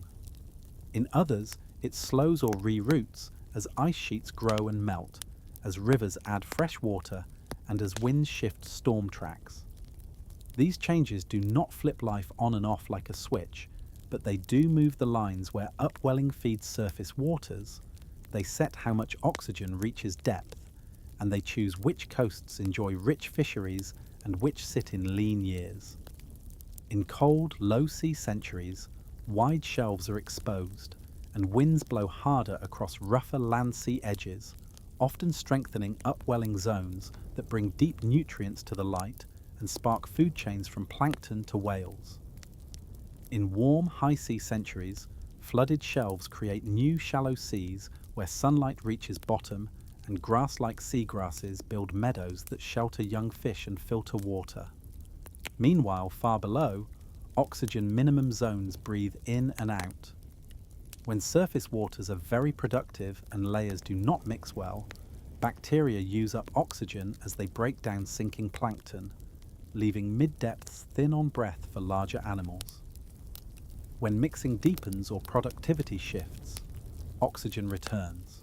In others, it slows or reroutes as ice sheets grow and melt, as rivers add fresh water, and as winds shift storm tracks. These changes do not flip life on and off like a switch, but they do move the lines where upwelling feeds surface waters, they set how much oxygen reaches depth, and they choose which coasts enjoy rich fisheries and which sit in lean years. In cold, low-sea centuries, wide shelves are exposed, and winds blow harder across rougher land-sea edges, often strengthening upwelling zones that bring deep nutrients to the light and spark food chains from plankton to whales. In warm, high-sea centuries, flooded shelves create new shallow seas where sunlight reaches bottom and grass-like seagrasses build meadows that shelter young fish and filter water. Meanwhile, far below, oxygen minimum zones breathe in and out. When surface waters are very productive and layers do not mix well, bacteria use up oxygen as they break down sinking plankton, leaving mid-depths thin on breath for larger animals. When mixing deepens or productivity shifts, oxygen returns.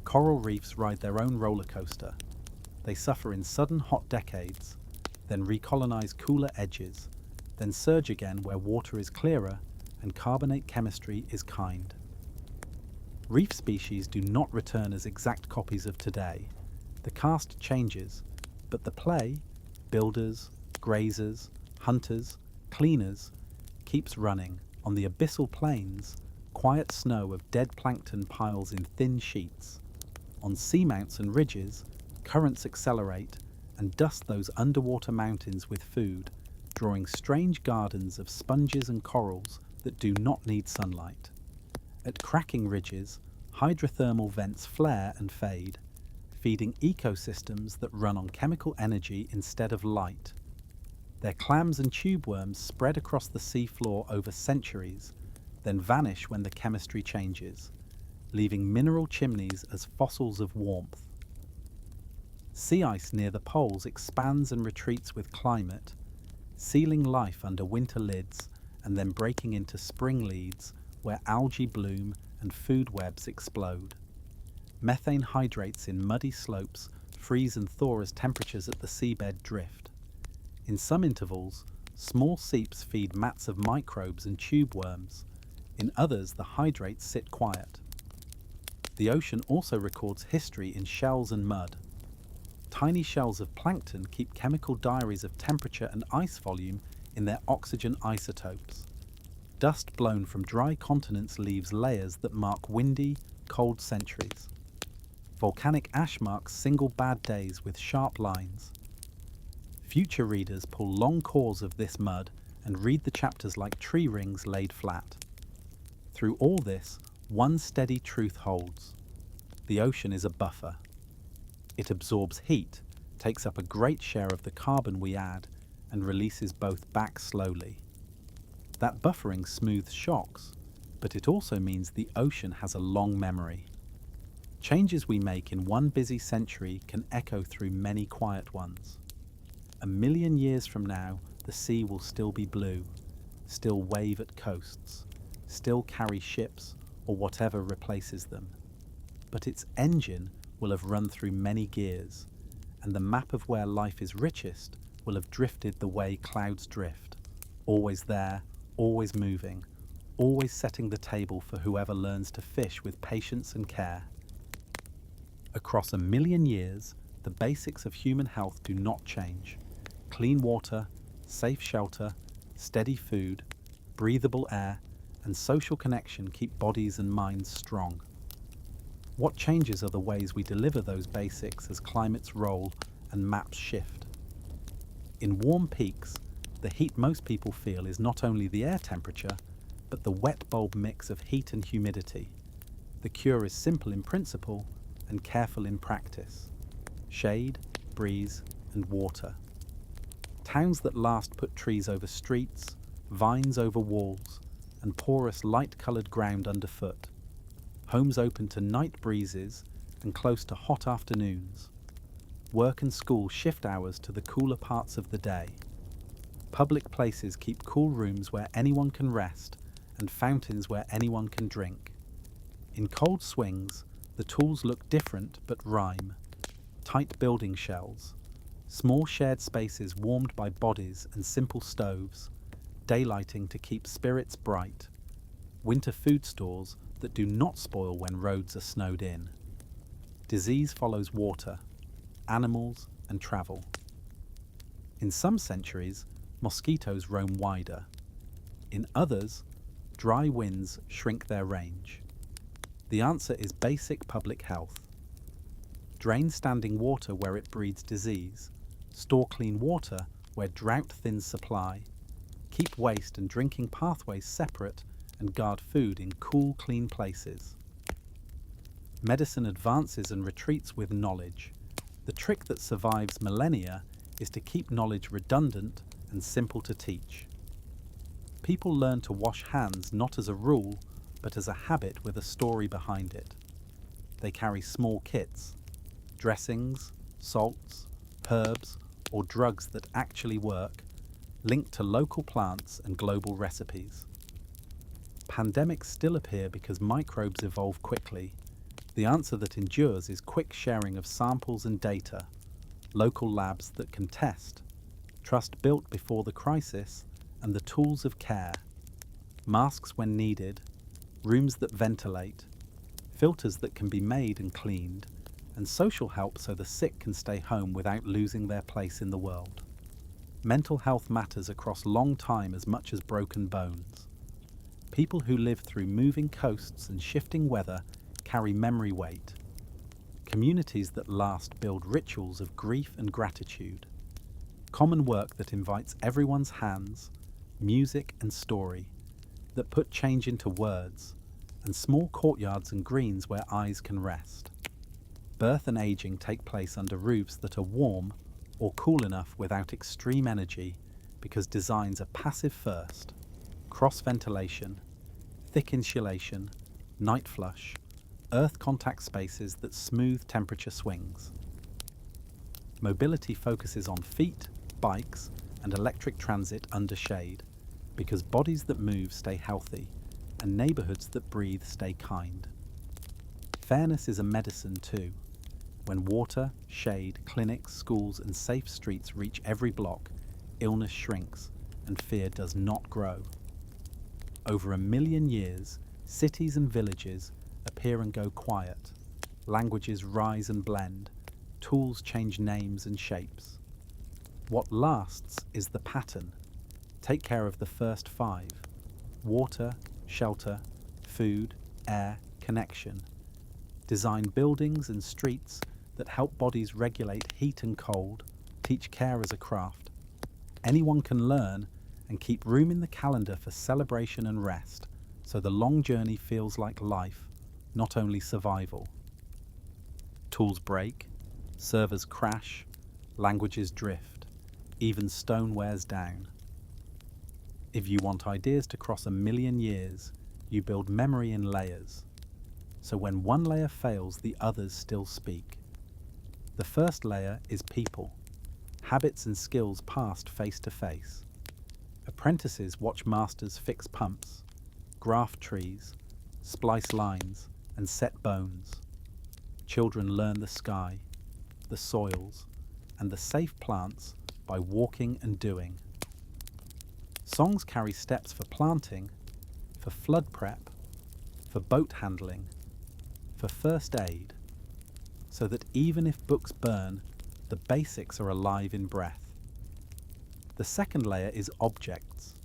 Coral reefs ride their own roller coaster. They suffer in sudden hot decades, then recolonize cooler edges, then surge again where water is clearer and carbonate chemistry is kind. Reef species do not return as exact copies of today. The cast changes, but the play, builders, grazers, hunters, cleaners, keeps running. On the abyssal plains, quiet snow of dead plankton piles in thin sheets. On seamounts and ridges, currents accelerate and dust those underwater mountains with food, drawing strange gardens of sponges and corals that do not need sunlight. At cracking ridges, hydrothermal vents flare and fade, feeding ecosystems that run on chemical energy instead of light. Their clams and tube worms spread across the seafloor over centuries, then vanish when the chemistry changes, leaving mineral chimneys as fossils of warmth. Sea ice near the poles expands and retreats with climate, sealing life under winter lids and then breaking into spring leads where algae bloom and food webs explode. Methane hydrates in muddy slopes freeze and thaw as temperatures at the seabed drift. In some intervals, small seeps feed mats of microbes and tube worms. In others, the hydrates sit quiet. The ocean also records history in shells and mud. Tiny shells of plankton keep chemical diaries of temperature and ice volume in their oxygen isotopes. Dust blown from dry continents leaves layers that mark windy, cold centuries. Volcanic ash marks single bad days with sharp lines. Future readers pull long cores of this mud and read the chapters like tree rings laid flat. Through all this, one steady truth holds. The ocean is a buffer. It absorbs heat, takes up a great share of the carbon we add, and releases both back slowly. That buffering smooths shocks, but it also means the ocean has a long memory. Changes we make in one busy century can echo through many quiet ones. 1 million years from now, the sea will still be blue, still wave at coasts, still carry ships or whatever replaces them. But its engine will have run through many gears, and the map of where life is richest will have drifted the way clouds drift, always there, always moving, always setting the table for whoever learns to fish with patience and care. Across 1 million years, the basics of human health do not change. Clean water, safe shelter, steady food, breathable air, and social connection keep bodies and minds strong. What changes are the ways we deliver those basics as climates roll and maps shift. In warm peaks, the heat most people feel is not only the air temperature, but the wet bulb mix of heat and humidity. The cure is simple in principle and careful in practice. Shade, breeze, and water. Towns that last put trees over streets, vines over walls, and porous light-coloured ground underfoot. Homes open to night breezes and close to hot afternoons. Work and school shift hours to the cooler parts of the day. Public places keep cool rooms where anyone can rest and fountains where anyone can drink. In cold swings, the tools look different but rhyme. Tight building shells, small shared spaces warmed by bodies and simple stoves, daylighting to keep spirits bright, winter food stores that do not spoil when roads are snowed in. Disease follows water, animals, and travel. In some centuries, mosquitoes roam wider. In others, dry winds shrink their range. The answer is basic public health. Drain standing water where it breeds disease, store clean water where drought thins supply, keep waste and drinking pathways separate, and guard food in cool, clean places. Medicine advances and retreats with knowledge. The trick that survives millennia is to keep knowledge redundant and simple to teach. People learn to wash hands not as a rule, but as a habit with a story behind it. They carry small kits, dressings, salts, herbs, or drugs that actually work, linked to local plants and global recipes. Pandemics still appear because microbes evolve quickly. The answer that endures is quick sharing of samples and data, local labs that can test, trust built before the crisis, and the tools of care. Masks when needed, rooms that ventilate, filters that can be made and cleaned, and social help so the sick can stay home without losing their place in the world. Mental health matters across long time as much as broken bones. People who live through moving coasts and shifting weather carry memory weight. Communities that last build rituals of grief and gratitude. Common work that invites everyone's hands, music and story, that put change into words, and small courtyards and greens where eyes can rest. Birth and aging take place under roofs that are warm or cool enough without extreme energy because designs are passive first. Cross-ventilation, thick insulation, night flush, earth contact spaces that smooth temperature swings. Mobility focuses on feet, bikes, and electric transit under shade, because bodies that move stay healthy, and neighborhoods that breathe stay kind. Fairness is a medicine too. When water, shade, clinics, schools, and safe streets reach every block, illness shrinks, and fear does not grow. Over 1 million years, cities and villages appear and go quiet. Languages rise and blend. Tools change names and shapes. What lasts is the pattern. Take care of the first 5. Water, shelter, food, air, connection. Design buildings and streets that help bodies regulate heat and cold. Teach care as a craft. Anyone can learn, and keep room in the calendar for celebration and rest, so the long journey feels like life, not only survival. Tools break, Servers crash, languages drift, even stone wears down. If you want ideas to cross 1,000,000 years, you build memory in layers. So when one layer fails, the others still speak. The first layer is people, habits and skills passed face to face. Apprentices watch masters fix pumps, graft trees, splice lines, and set bones. Children learn the sky, the soils, and the safe plants by walking and doing. Songs carry steps for planting, for flood prep, for boat handling, for first aid, so that even if books burn, the basics are alive in breath. The second layer is objects,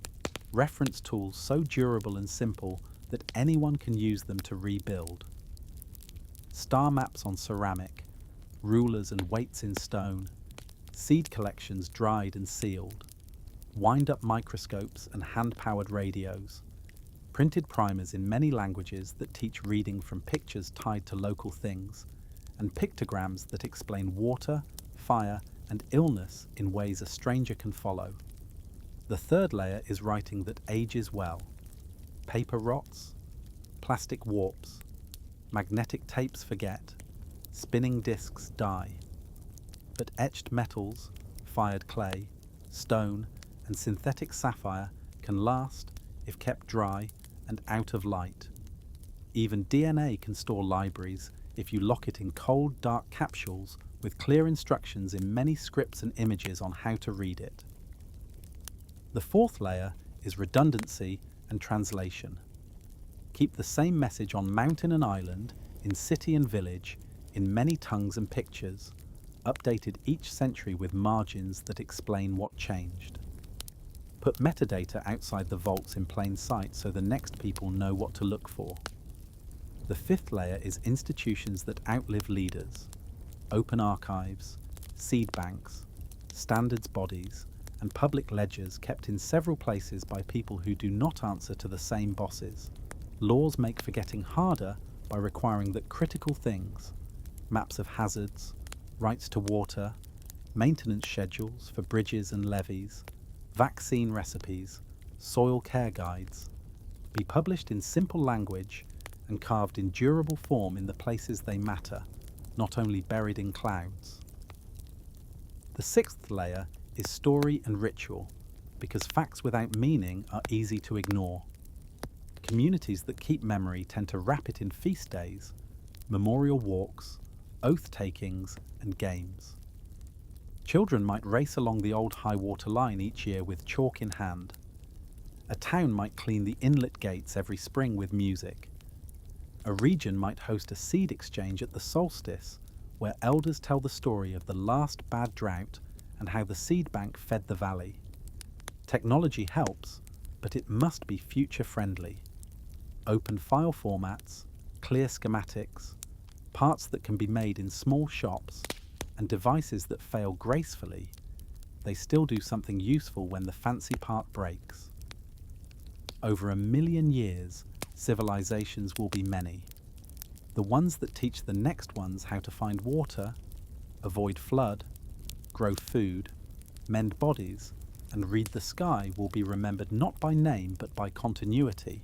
reference tools so durable and simple that anyone can use them to rebuild. Star maps on ceramic, rulers and weights in stone, seed collections dried and sealed, wind-up microscopes and hand-powered radios, printed primers in many languages that teach reading from pictures tied to local things, and pictograms that explain water, fire, and illness in ways a stranger can follow. The third layer is writing that ages well. Paper rots, plastic warps, magnetic tapes forget, spinning discs die. But etched metals, fired clay, stone, and synthetic sapphire can last if kept dry and out of light. Even DNA can store libraries if you lock it in cold, dark capsules with clear instructions in many scripts and images on how to read it. The fourth layer is redundancy and translation. Keep the same message on mountain and island, in city and village, in many tongues and pictures, updated each century with margins that explain what changed. Put metadata outside the vaults in plain sight so the next people know what to look for. The fifth layer is institutions that outlive leaders. Open archives, seed banks, standards bodies, and public ledgers kept in several places by people who do not answer to the same bosses. Laws make forgetting harder by requiring that critical things, maps of hazards, rights to water, maintenance schedules for bridges and levees, vaccine recipes, soil care guides, be published in simple language and carved in durable form in the places they matter, not only buried in clouds. The sixth layer is story and ritual, because facts without meaning are easy to ignore. Communities that keep memory tend to wrap it in feast days, memorial walks, oath-takings, and games. Children might race along the old high water line each year with chalk in hand. A town might clean the inlet gates every spring with music. A region might host a seed exchange at the solstice, where elders tell the story of the last bad drought and how the seed bank fed the valley. Technology helps, but it must be future-friendly. Open file formats, clear schematics, parts that can be made in small shops, and devices that fail gracefully, they still do something useful when the fancy part breaks. Over 1,000,000 years, civilizations will be many. The ones that teach the next ones how to find water, avoid flood, grow food, mend bodies, and read the sky will be remembered not by name but by continuity.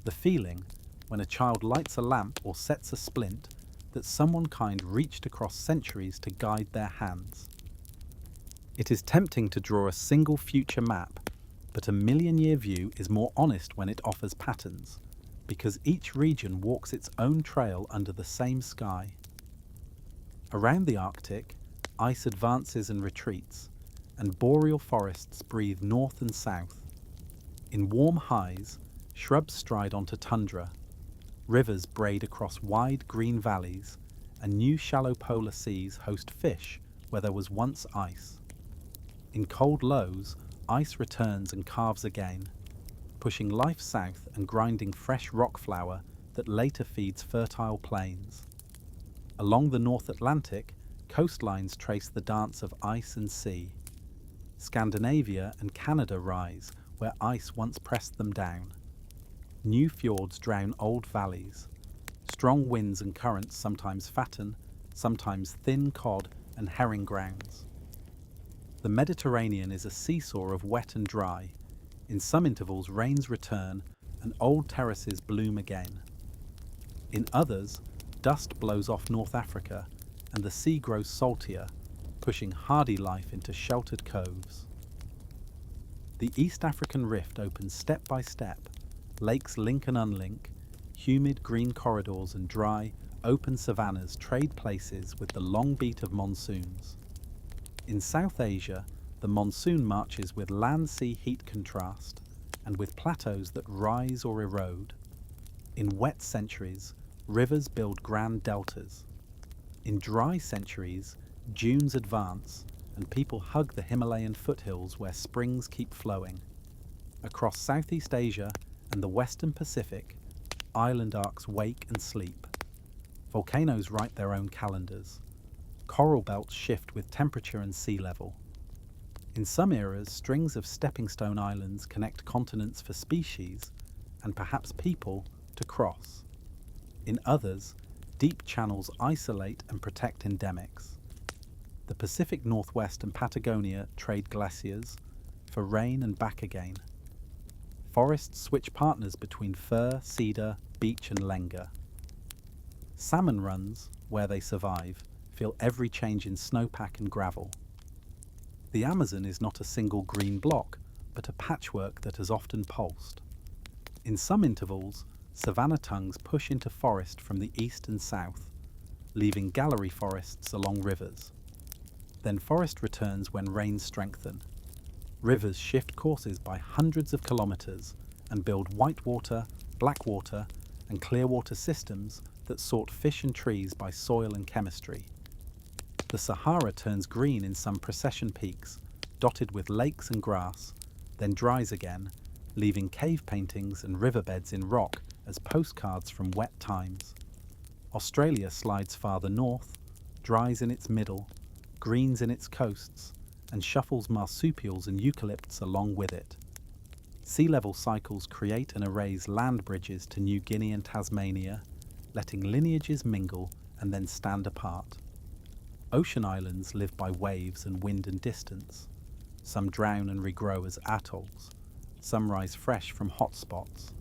The feeling, when a child lights a lamp or sets a splint, that someone kind reached across centuries to guide their hands. It is tempting to draw a single future map, but a 1,000,000-year view is more honest when it offers patterns, because each region walks its own trail under the same sky. Around the Arctic, ice advances and retreats, and boreal forests breathe north and south. In warm highs, shrubs stride onto tundra, rivers braid across wide green valleys, and new shallow polar seas host fish where there was once ice. In cold lows, ice returns and calves again, pushing life south and grinding fresh rock flour that later feeds fertile plains. Along the North Atlantic, coastlines trace the dance of ice and sea. Scandinavia and Canada rise where ice once pressed them down. New fjords drown old valleys. Strong winds and currents sometimes fatten, sometimes thin cod and herring grounds. The Mediterranean is a seesaw of wet and dry. In some intervals, rains return and old terraces bloom again. In others, dust blows off North Africa and the sea grows saltier, pushing hardy life into sheltered coves. The East African rift opens step by step. Lakes link and unlink, humid green corridors and dry, open savannas trade places with the long beat of monsoons. In South Asia, the monsoon marches with land-sea heat contrast and with plateaus that rise or erode. In wet centuries, rivers build grand deltas. In dry centuries, dunes advance and people hug the Himalayan foothills where springs keep flowing. Across Southeast Asia and the Western Pacific, island arcs wake and sleep. Volcanoes write their own calendars. Coral belts shift with temperature and sea level. In some eras, strings of stepping stone islands connect continents for species, and perhaps people, to cross. In others, deep channels isolate and protect endemics. The Pacific Northwest and Patagonia trade glaciers for rain and back again. Forests switch partners between fir, cedar, beech and lenga. Salmon runs, where they survive, feel every change in snowpack and gravel. The Amazon is not a single green block, but a patchwork that has often pulsed. In some intervals, savanna tongues push into forest from the east and south, leaving gallery forests along rivers. Then forest returns when rains strengthen. Rivers shift courses by hundreds of kilometers and build whitewater, blackwater, and clearwater systems that sort fish and trees by soil and chemistry. The Sahara turns green in some precession peaks, dotted with lakes and grass, then dries again, leaving cave paintings and riverbeds in rock as postcards from wet times. Australia slides farther north, dries in its middle, greens in its coasts, and shuffles marsupials and eucalypts along with it. Sea level cycles create and erase land bridges to New Guinea and Tasmania, letting lineages mingle and then stand apart. Ocean islands live by waves and wind and distance. Some drown and regrow as atolls. Some rise fresh from hotspots.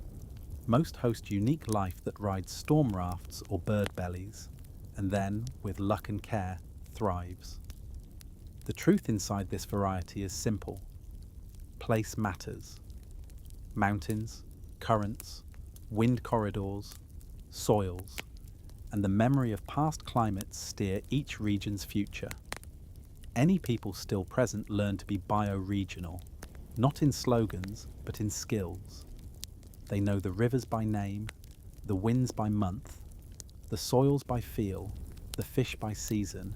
Most host unique life that rides storm rafts or bird bellies, and then, with luck and care, thrives. The truth inside this variety is simple. Place matters. Mountains, currents, wind corridors, soils, and the memory of past climates steer each region's future. Any people still present learn to be bioregional, not in slogans, but in skills. They know the rivers by name, the winds by month, the soils by feel, the fish by season,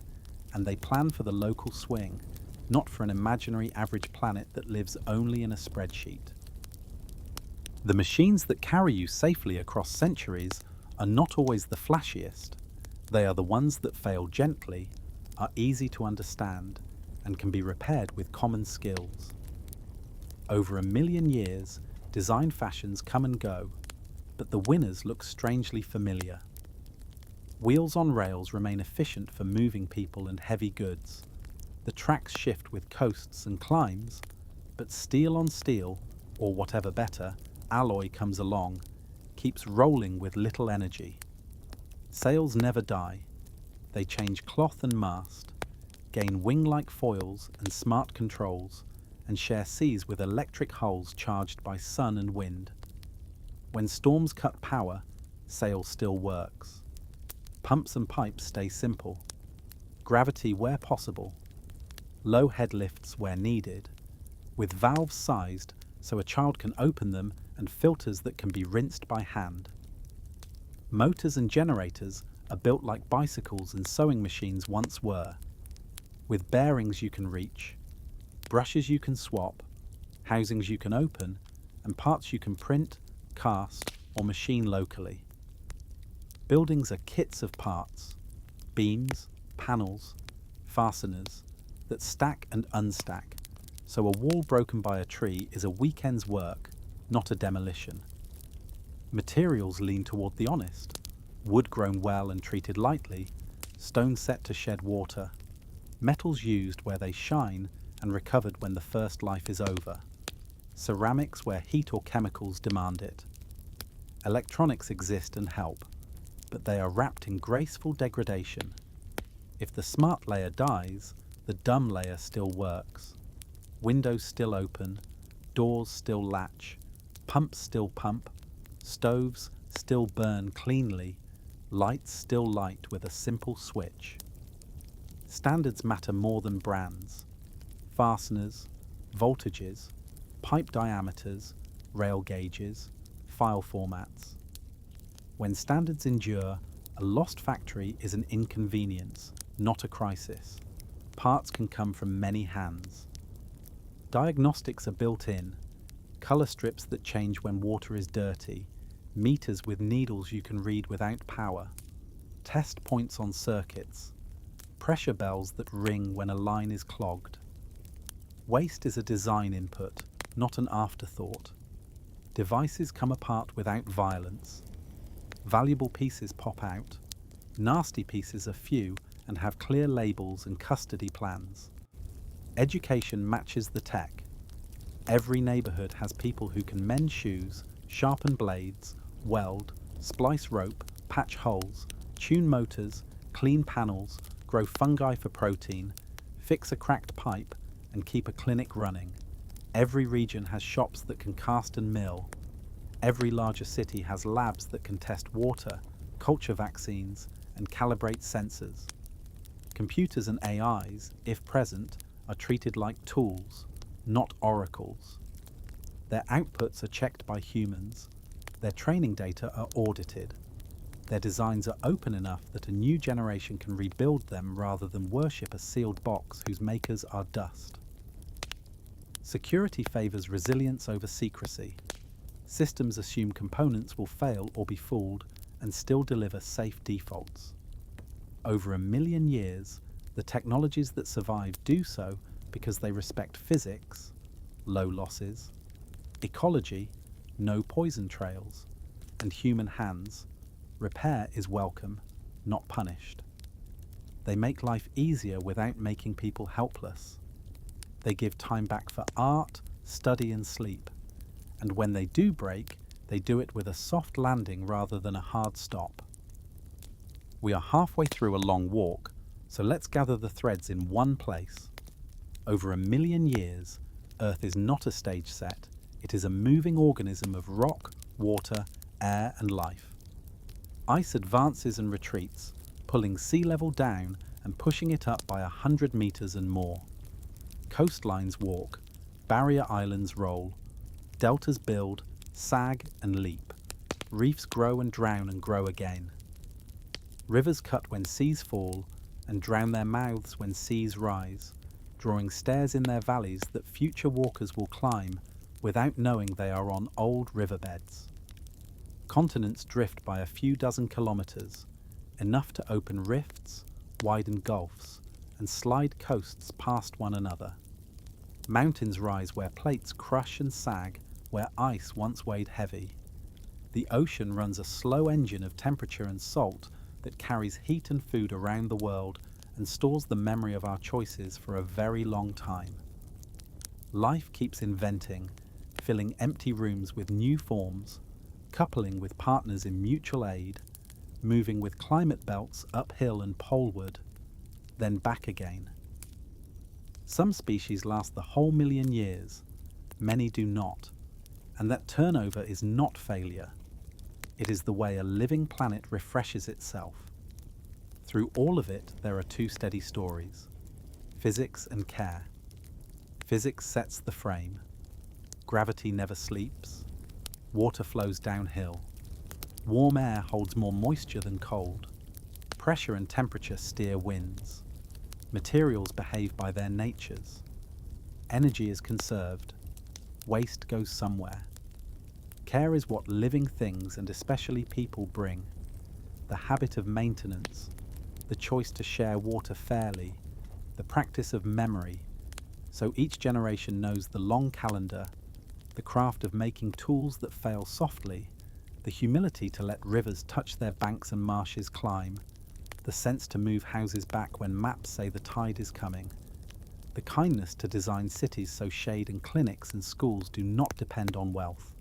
and they plan for the local swing, not for an imaginary average planet that lives only in a spreadsheet. The machines that carry you safely across centuries are not always the flashiest. They are the ones that fail gently, are easy to understand, and can be repaired with common skills. Over 1 million years, design fashions come and go, but the winners look strangely familiar. Wheels on rails remain efficient for moving people and heavy goods. The tracks shift with coasts and climbs, but steel on steel, or whatever better, alloy comes along, keeps rolling with little energy. Sails never die. They change cloth and mast, gain wing-like foils and smart controls, and share seas with electric hulls charged by sun and wind. When storms cut power, sail still works. Pumps and pipes stay simple. Gravity where possible. Low head lifts where needed, with valves sized so a child can open them and filters that can be rinsed by hand. Motors and generators are built like bicycles and sewing machines once were, with bearings you can reach, brushes you can swap, housings you can open, and parts you can print, cast, or machine locally. Buildings are kits of parts, beams, panels, fasteners, that stack and unstack, so a wall broken by a tree is a weekend's work, not a demolition. Materials lean toward the honest. Wood grown well and treated lightly, stone set to shed water, metals used where they shine and recovered when the first life is over, ceramics where heat or chemicals demand it. Electronics exist and help, but they are wrapped in graceful degradation. If the smart layer dies, the dumb layer still works. Windows still open, doors still latch, pumps still pump, stoves still burn cleanly, lights still light with a simple switch. Standards matter more than brands. Fasteners, voltages, pipe diameters, rail gauges, file formats. When standards endure, a lost factory is an inconvenience, not a crisis. Parts can come from many hands. Diagnostics are built in. Color strips that change when water is dirty, meters with needles you can read without power, test points on circuits, pressure bells that ring when a line is clogged. Waste is a design input, not an afterthought. Devices come apart without violence. Valuable pieces pop out. Nasty pieces are few and have clear labels and custody plans. Education matches the tech. Every neighborhood has people who can mend shoes, sharpen blades, weld, splice rope, patch holes, tune motors, clean panels, grow fungi for protein, fix a cracked pipe, and keep a clinic running. Every region has shops that can cast and mill. Every larger city has labs that can test water, culture vaccines, and calibrate sensors. Computers and AIs, if present, are treated like tools, not oracles. Their outputs are checked by humans. Their training data are audited. Their designs are open enough that a new generation can rebuild them rather than worship a sealed box whose makers are dust. Security favors resilience over secrecy. Systems assume components will fail or be fooled and still deliver safe defaults. Over 1 million years, the technologies that survive do so because they respect physics, low losses, ecology, no poison trails, and human hands. Repair is welcome, not punished. They make life easier without making people helpless. They give time back for art, study, and sleep. And when they do break, they do it with a soft landing rather than a hard stop. We are halfway through a long walk, so let's gather the threads in one place. Over 1 million years, Earth is not a stage set. It is a moving organism of rock, water, air, and life. Ice advances and retreats, pulling sea level down and pushing it up by 100 meters and more. Coastlines walk, barrier islands roll, deltas build, sag and leap. Reefs grow and drown and grow again. Rivers cut when seas fall and drown their mouths when seas rise, drawing stairs in their valleys that future walkers will climb without knowing they are on old riverbeds. Continents drift by a few dozen kilometers, enough to open rifts, widen gulfs, and slide coasts past one another. Mountains rise where plates crush and sag, where ice once weighed heavy. The ocean runs a slow engine of temperature and salt that carries heat and food around the world and stores the memory of our choices for a very long time. Life keeps inventing, filling empty rooms with new forms, coupling with partners in mutual aid, moving with climate belts uphill and poleward, then back again. Some species last the whole 1,000,000 years, many do not, and that turnover is not failure. It is the way a living planet refreshes itself. Through all of it, there are two steady stories: physics and care. Physics sets the frame. Gravity never sleeps. Water flows downhill. Warm air holds more moisture than cold. Pressure and temperature steer winds. Materials behave by their natures. Energy is conserved. Waste goes somewhere. Care is what living things and especially people bring. The habit of maintenance, the choice to share water fairly, the practice of memory, so each generation knows the long calendar, the craft of making tools that fail softly, the humility to let rivers touch their banks and marshes climb, the sense to move houses back when maps say the tide is coming, the kindness to design cities so shade and clinics and schools do not depend on wealth.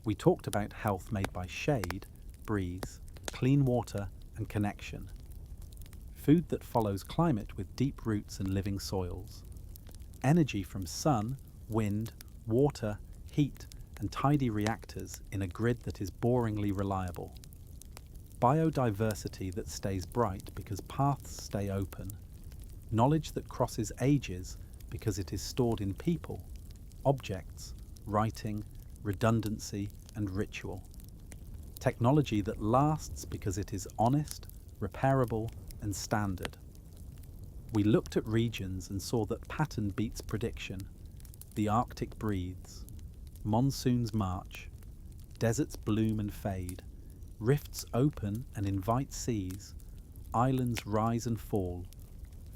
We talked about health made by shade, breeze, clean water and connection. Food that follows climate with deep roots and living soils. Energy from sun, wind, water, heat and tidy reactors in a grid that is boringly reliable. Biodiversity that stays bright because paths stay open. Knowledge that crosses ages because it is stored in people, objects, writing, redundancy, and ritual. Technology that lasts because it is honest, repairable, and standard. We looked at regions and saw that pattern beats prediction. The Arctic breathes. Monsoons march. Deserts bloom and fade. Rifts open and invite seas. Islands rise and fall.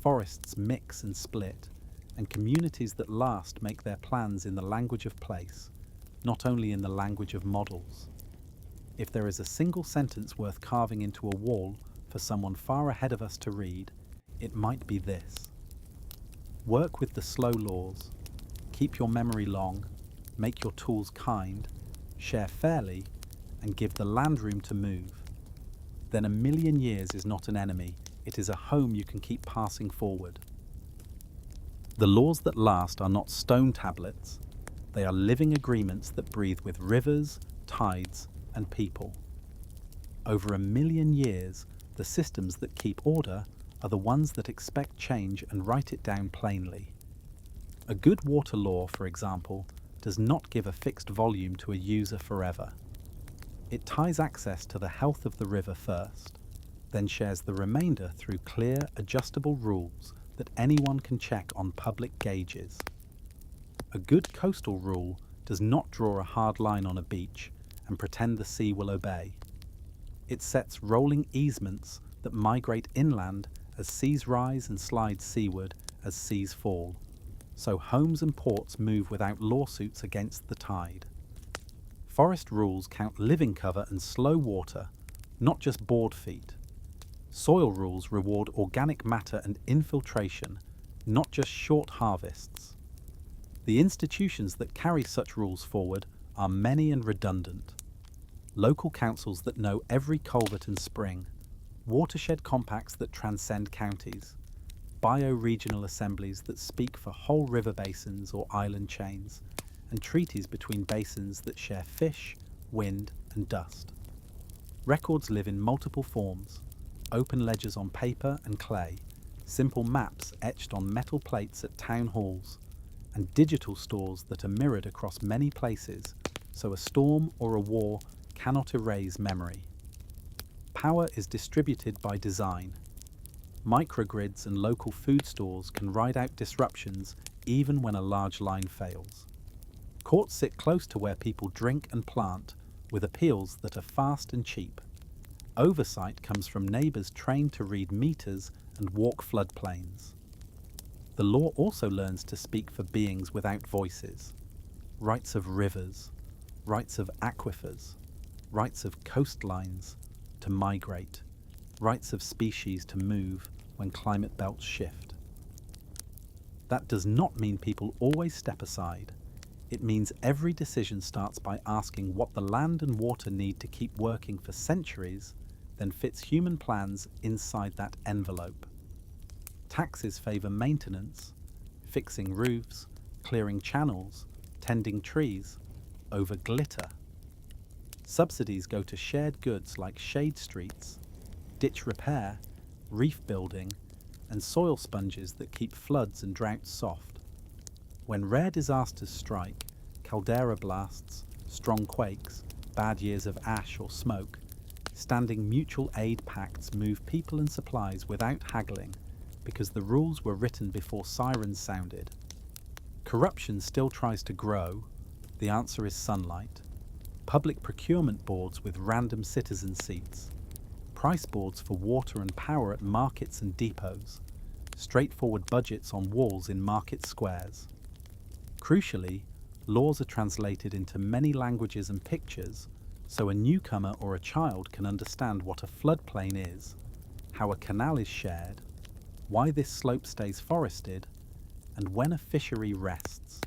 Forests mix and split, and communities that last make their plans in the language of place, not only in the language of models. If there is a single sentence worth carving into a wall for someone far ahead of us to read, it might be this. Work with the slow laws, keep your memory long, make your tools kind, share fairly, and give the land room to move. Then 1,000,000 years is not an enemy, it is a home you can keep passing forward. The laws that last are not stone tablets, they are living agreements that breathe with rivers, tides, and people. Over 1,000,000 years, the systems that keep order are the ones that expect change and write it down plainly. A good water law, for example, does not give a fixed volume to a user forever. It ties access to the health of the river first, then shares the remainder through clear, adjustable rules that anyone can check on public gauges. A good coastal rule does not draw a hard line on a beach and pretend the sea will obey. It sets rolling easements that migrate inland as seas rise and slide seaward as seas fall, so homes and ports move without lawsuits against the tide. Forest rules count living cover and slow water, not just board feet. Soil rules reward organic matter and infiltration, not just short harvests. The institutions that carry such rules forward are many and redundant. Local councils that know every culvert and spring, watershed compacts that transcend counties, bioregional assemblies that speak for whole river basins or island chains, and treaties between basins that share fish, wind, and dust. Records live in multiple forms: open ledgers on paper and clay, simple maps etched on metal plates at town halls, and digital stores that are mirrored across many places, so a storm or a war cannot erase memory. Power is distributed by design. Microgrids and local food stores can ride out disruptions even when a large line fails. Courts sit close to where people drink and plant, with appeals that are fast and cheap. Oversight comes from neighbours trained to read meters and walk floodplains. The law also learns to speak for beings without voices. Rights of rivers, rights of aquifers, rights of coastlines to migrate, rights of species to move when climate belts shift. That does not mean people always step aside. It means every decision starts by asking what the land and water need to keep working for centuries, then fits human plans inside that envelope. Taxes favour maintenance, fixing roofs, clearing channels, tending trees, over glitter. Subsidies go to shared goods like shade streets, ditch repair, reef building, and soil sponges that keep floods and droughts soft. When rare disasters strike, caldera blasts, strong quakes, bad years of ash or smoke, standing mutual aid pacts move people and supplies without haggling because the rules were written before sirens sounded. Corruption still tries to grow. The answer is sunlight. Public procurement boards with random citizen seats. Price boards for water and power at markets and depots. Straightforward budgets on walls in market squares. Crucially, laws are translated into many languages and pictures, so a newcomer or a child can understand what a floodplain is, how a canal is shared, why this slope stays forested, and when a fishery rests.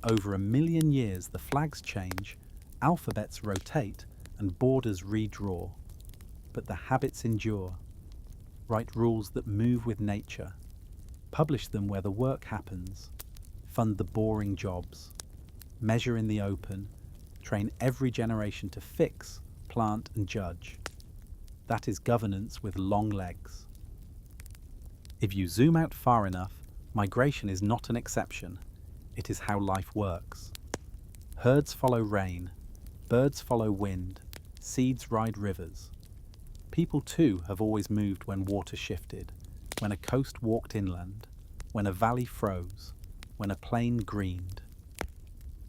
Over 1 million years the flags change, alphabets rotate, and borders redraw. But the habits endure. Write rules that move with nature. Publish them where the work happens. Fund the boring jobs. Measure in the open. Train every generation to fix, plant and judge. That is governance with long legs. If you zoom out far enough, migration is not an exception. It is how life works. Herds follow rain. Birds follow wind. Seeds ride rivers. People too have always moved when water shifted, when a coast walked inland, when a valley froze, when a plain greened.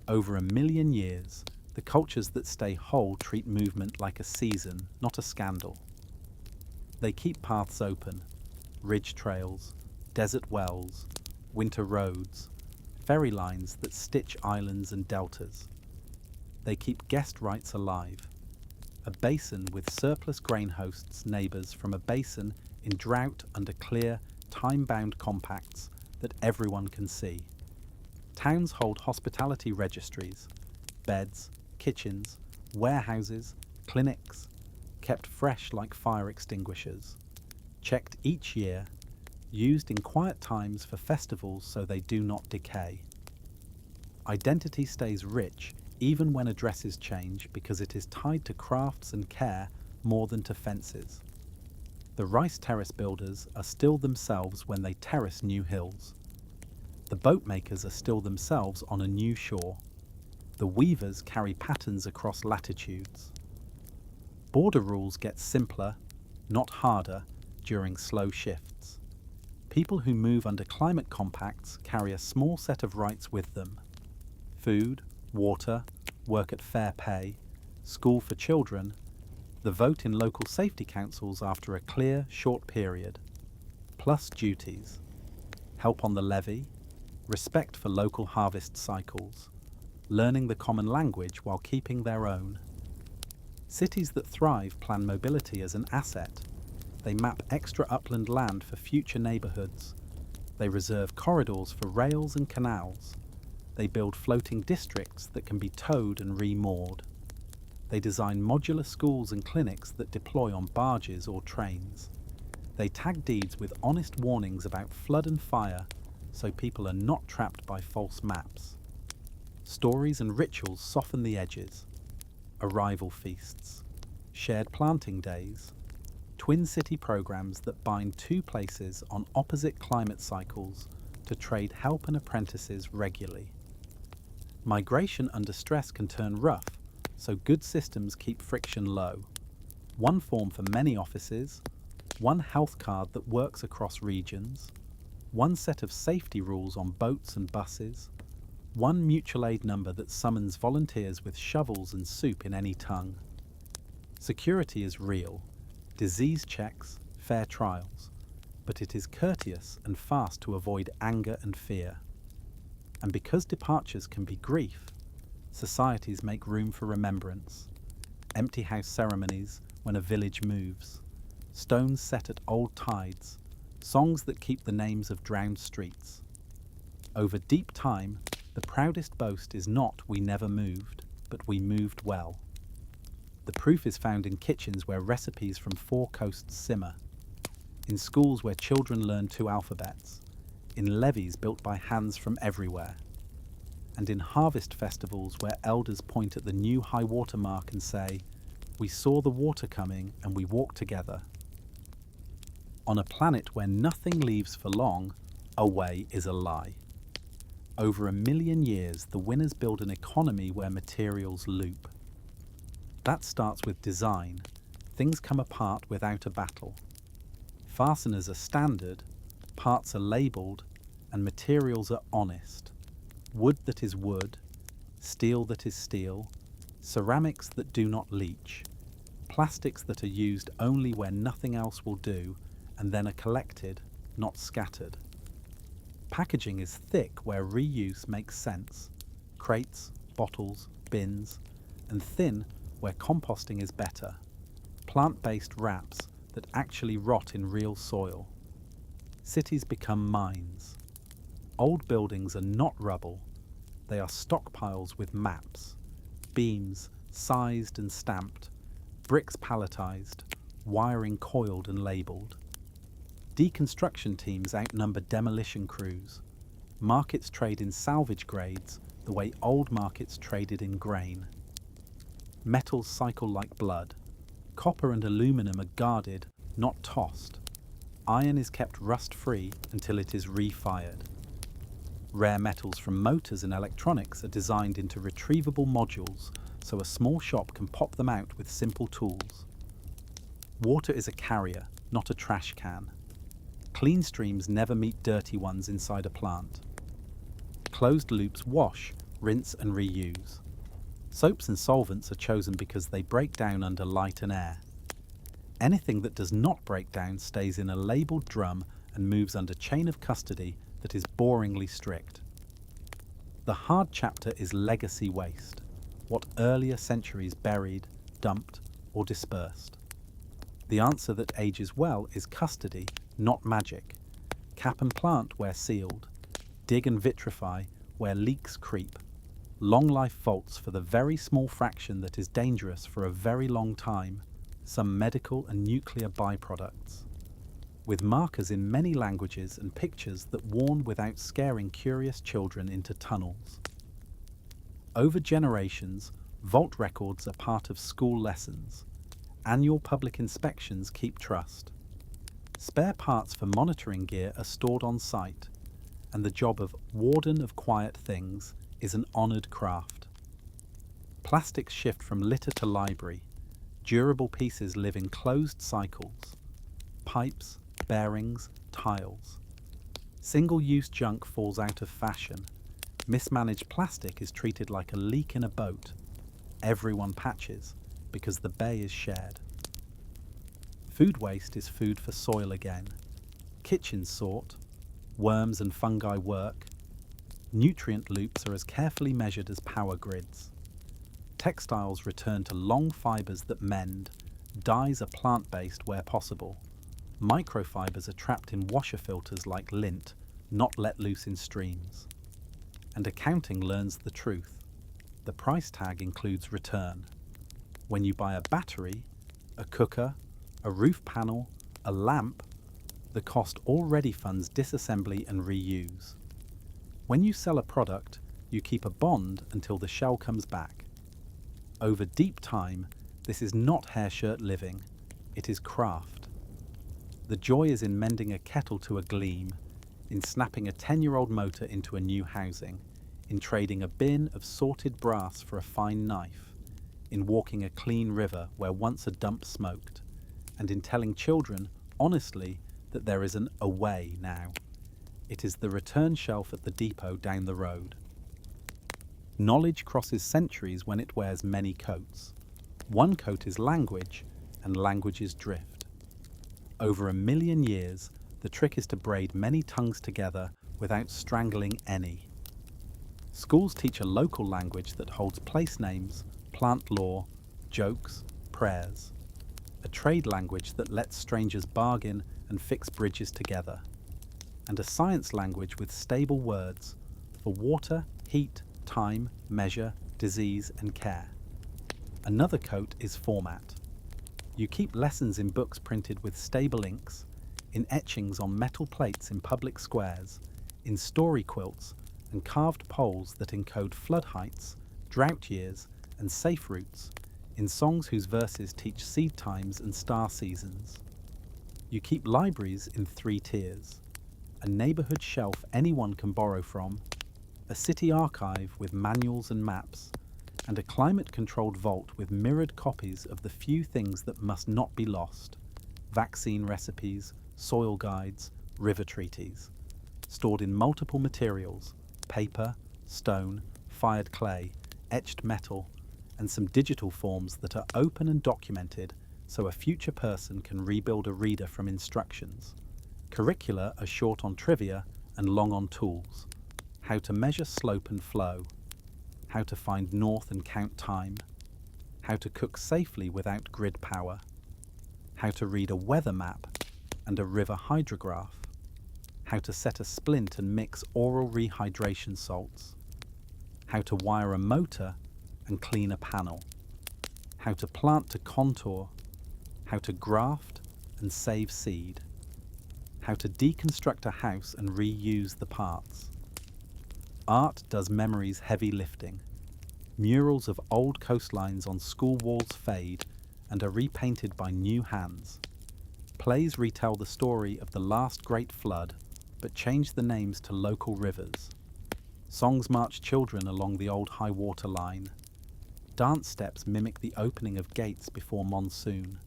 Over 1 million years, the cultures that stay whole treat movement like a season, not a scandal. They keep paths open, ridge trails, desert wells, winter roads, ferry lines that stitch islands and deltas. They keep guest rights alive. A basin with surplus grain hosts neighbours from a basin in drought under clear, time-bound compacts that everyone can see. Towns hold hospitality registries, beds, kitchens, warehouses, clinics, kept fresh like fire extinguishers, checked each year, used in quiet times for festivals so they do not decay. Identity stays rich even when addresses change because it is tied to crafts and care more than to fences. The rice terrace builders are still themselves when they terrace new hills. The boat makers are still themselves on a new shore. The weavers carry patterns across latitudes. Border rules get simpler, not harder, during slow shifts. People who move under climate compacts carry a small set of rights with them. Food, water, work at fair pay, school for children, the vote in local safety councils after a clear, short period, plus duties, help on the levee, respect for local harvest cycles, learning the common language while keeping their own. Cities that thrive plan mobility as an asset. They map extra upland land for future neighbourhoods. They reserve corridors for rails and canals. They build floating districts that can be towed and remoored. They design modular schools and clinics that deploy on barges or trains. They tag deeds with honest warnings about flood and fire so people are not trapped by false maps. Stories and rituals soften the edges. Arrival feasts, shared planting days, twin city programs that bind two places on opposite climate cycles to trade help and apprentices regularly. Migration under stress can turn rough, so good systems keep friction low. One form for many offices, one health card that works across regions, one set of safety rules on boats and buses, one mutual aid number that summons volunteers with shovels and soup in any tongue. Security is real, disease checks, fair trials, but it is courteous and fast to avoid anger and fear. And because departures can be grief, societies make room for remembrance. Empty house ceremonies when a village moves, stones set at old tides, songs that keep the names of drowned streets. Over deep time, the proudest boast is not we never moved, but we moved well. The proof is found in kitchens where recipes from 4 coasts simmer, in schools where children learn 2 alphabets, in levees built by hands from everywhere, and in harvest festivals where elders point at the new high water mark and say, "We saw the water coming and we walked together." On a planet where nothing leaves for long, a way is a lie. Over 1 million years, the winners build an economy where materials loop. That starts with design. Things come apart without a battle. Fasteners are standard, parts are labelled, and materials are honest. Wood that is wood, steel that is steel, ceramics that do not leach, plastics that are used only where nothing else will do, and then are collected, not scattered. Packaging is thick where reuse makes sense, crates, bottles, bins, and thin where composting is better. Plant-based wraps, that actually rot in real soil. Cities become mines. Old buildings are not rubble, they are stockpiles with maps, beams sized and stamped, bricks palletized, wiring coiled and labelled. Deconstruction teams outnumber demolition crews. Markets trade in salvage grades the way old markets traded in grain. Metals cycle like blood. Copper and aluminum are guarded, not tossed. Iron is kept rust-free until it is refired. Rare metals from motors and electronics are designed into retrievable modules so a small shop can pop them out with simple tools. Water is a carrier, not a trash can. Clean streams never meet dirty ones inside a plant. Closed loops wash, rinse and reuse. Soaps and solvents are chosen because they break down under light and air. Anything that does not break down stays in a labelled drum and moves under chain of custody that is boringly strict. The hard chapter is legacy waste, what earlier centuries buried, dumped or dispersed. The answer that ages well is custody, not magic. Cap and plant where sealed. Dig and vitrify where leaks creep. Long life vaults for the very small fraction that is dangerous for a very long time, some medical and nuclear byproducts. With markers in many languages and pictures that warn without scaring curious children into tunnels. Over generations, vault records are part of school lessons. Annual public inspections keep trust. Spare parts for monitoring gear are stored on site, and the job of warden of quiet things is an honoured craft. Plastics shift from litter to library. Durable pieces live in closed cycles. Pipes, bearings, tiles. Single-use junk falls out of fashion. Mismanaged plastic is treated like a leak in a boat. Everyone patches because the bay is shared. Food waste is food for soil again. Kitchens sort, worms and fungi work. Nutrient loops are as carefully measured as power grids. Textiles return to long fibres that mend. Dyes are plant-based where possible. Microfibres are trapped in washer filters like lint, not let loose in streams. And accounting learns the truth. The price tag includes return. When you buy a battery, a cooker, a roof panel, a lamp, the cost already funds disassembly and reuse. When you sell a product, you keep a bond until the shell comes back. Over deep time, this is not hair shirt living, it is craft. The joy is in mending a kettle to a gleam, in snapping a 10-year-old motor into a new housing, in trading a bin of sorted brass for a fine knife, in walking a clean river where once a dump smoked, and in telling children, honestly, that there is an away now. It is the return shelf at the depot down the road. Knowledge crosses centuries when it wears many coats. One coat is language, and language is drift. Over 1 million years, the trick is to braid many tongues together without strangling any. Schools teach a local language that holds place names, plant lore, jokes, prayers. A trade language that lets strangers bargain and fix bridges together. And a science language with stable words for water, heat, time, measure, disease and care. Another coat is format. You keep lessons in books printed with stable inks, in etchings on metal plates in public squares, in story quilts and carved poles that encode flood heights, drought years and safe routes, in songs whose verses teach seed times and star seasons. You keep libraries in 3 tiers. A neighbourhood shelf anyone can borrow from, a city archive with manuals and maps, and a climate-controlled vault with mirrored copies of the few things that must not be lost: vaccine recipes, soil guides, river treaties, stored in multiple materials: paper, stone, fired clay, etched metal, and some digital forms that are open and documented so a future person can rebuild a reader from instructions. Curricula are short on trivia and long on tools. How to measure slope and flow. How to find north and count time. How to cook safely without grid power. how to read a weather map and a river hydrograph, how to set a splint and mix oral rehydration salts, how to wire a motor and clean a panel, how to plant to contour, how to graft and save seed, how to deconstruct a house and reuse the parts. Art does memory's heavy lifting. Murals of old coastlines on school walls fade and are repainted by new hands. Plays retell the story of the last great flood, but change the names to local rivers. Songs march children along the old high water line. Dance steps mimic the opening of gates before monsoon.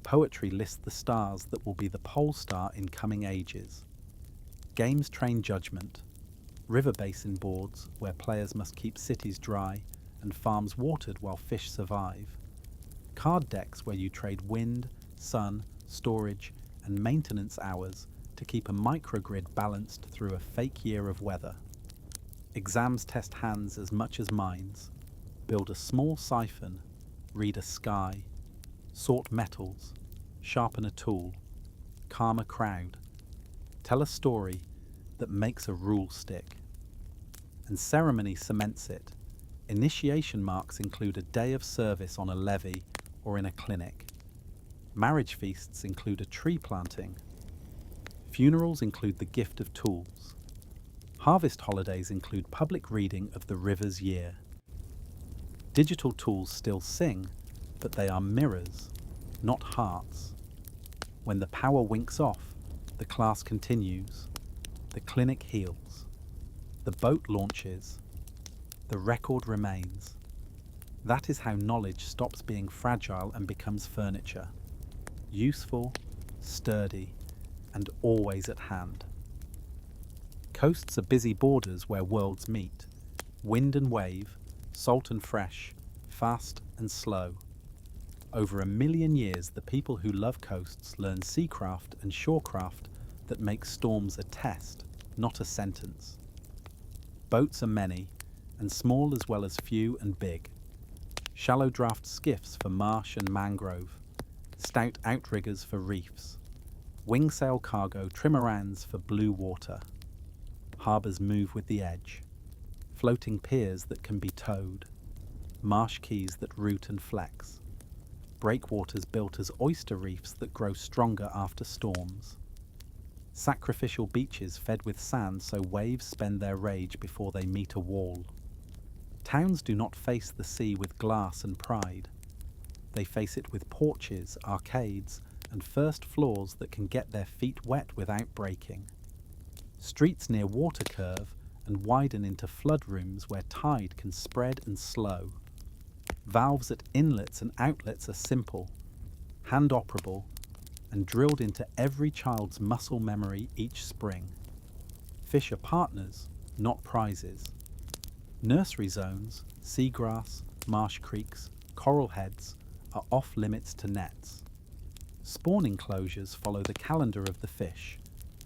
Poetry lists the stars that will be the pole star in coming ages. Games train judgment. River basin boards, where players must keep cities dry and farms watered while fish survive. Card decks where you trade wind, sun, storage, and maintenance hours to keep a microgrid balanced through a fake year of weather. Exams test hands as much as minds. Build a small siphon, read a sky, sort metals, sharpen a tool, calm a crowd, tell a story that makes a rule stick. And ceremony cements it. Initiation marks include a day of service on a levee or in a clinic. Marriage feasts include a tree planting. Funerals include the gift of tools. Harvest holidays include public reading of the river's year. Digital tools still sing, but they are mirrors, not hearts. When the power winks off, the class continues. The clinic heals. The boat launches. The record remains. That is how knowledge stops being fragile and becomes furniture. Useful, sturdy, and always at hand. Coasts are busy borders where worlds meet. Wind and wave, salt and fresh, fast and slow. Over 1 million years, the people who love coasts learn seacraft and shorecraft that make storms a test, not a sentence. Boats are many, and small as well as few and big. Shallow draft skiffs for marsh and mangrove, stout outriggers for reefs, wingsail cargo trimarans for blue water. Harbours move with the edge, floating piers that can be towed, marsh quays that root and flex, breakwaters built as oyster reefs that grow stronger after storms. Sacrificial beaches fed with sand so waves spend their rage before they meet a wall. Towns do not face the sea with glass and pride. They face it with porches, arcades, and first floors that can get their feet wet without breaking. Streets near water curve and widen into flood rooms where tide can spread and slow. Valves at inlets and outlets are simple, hand-operable, and drilled into every child's muscle memory each spring. Fish are partners, not prizes. Nursery zones, seagrass, marsh creeks, coral heads are off limits to nets. Spawning closures follow the calendar of the fish,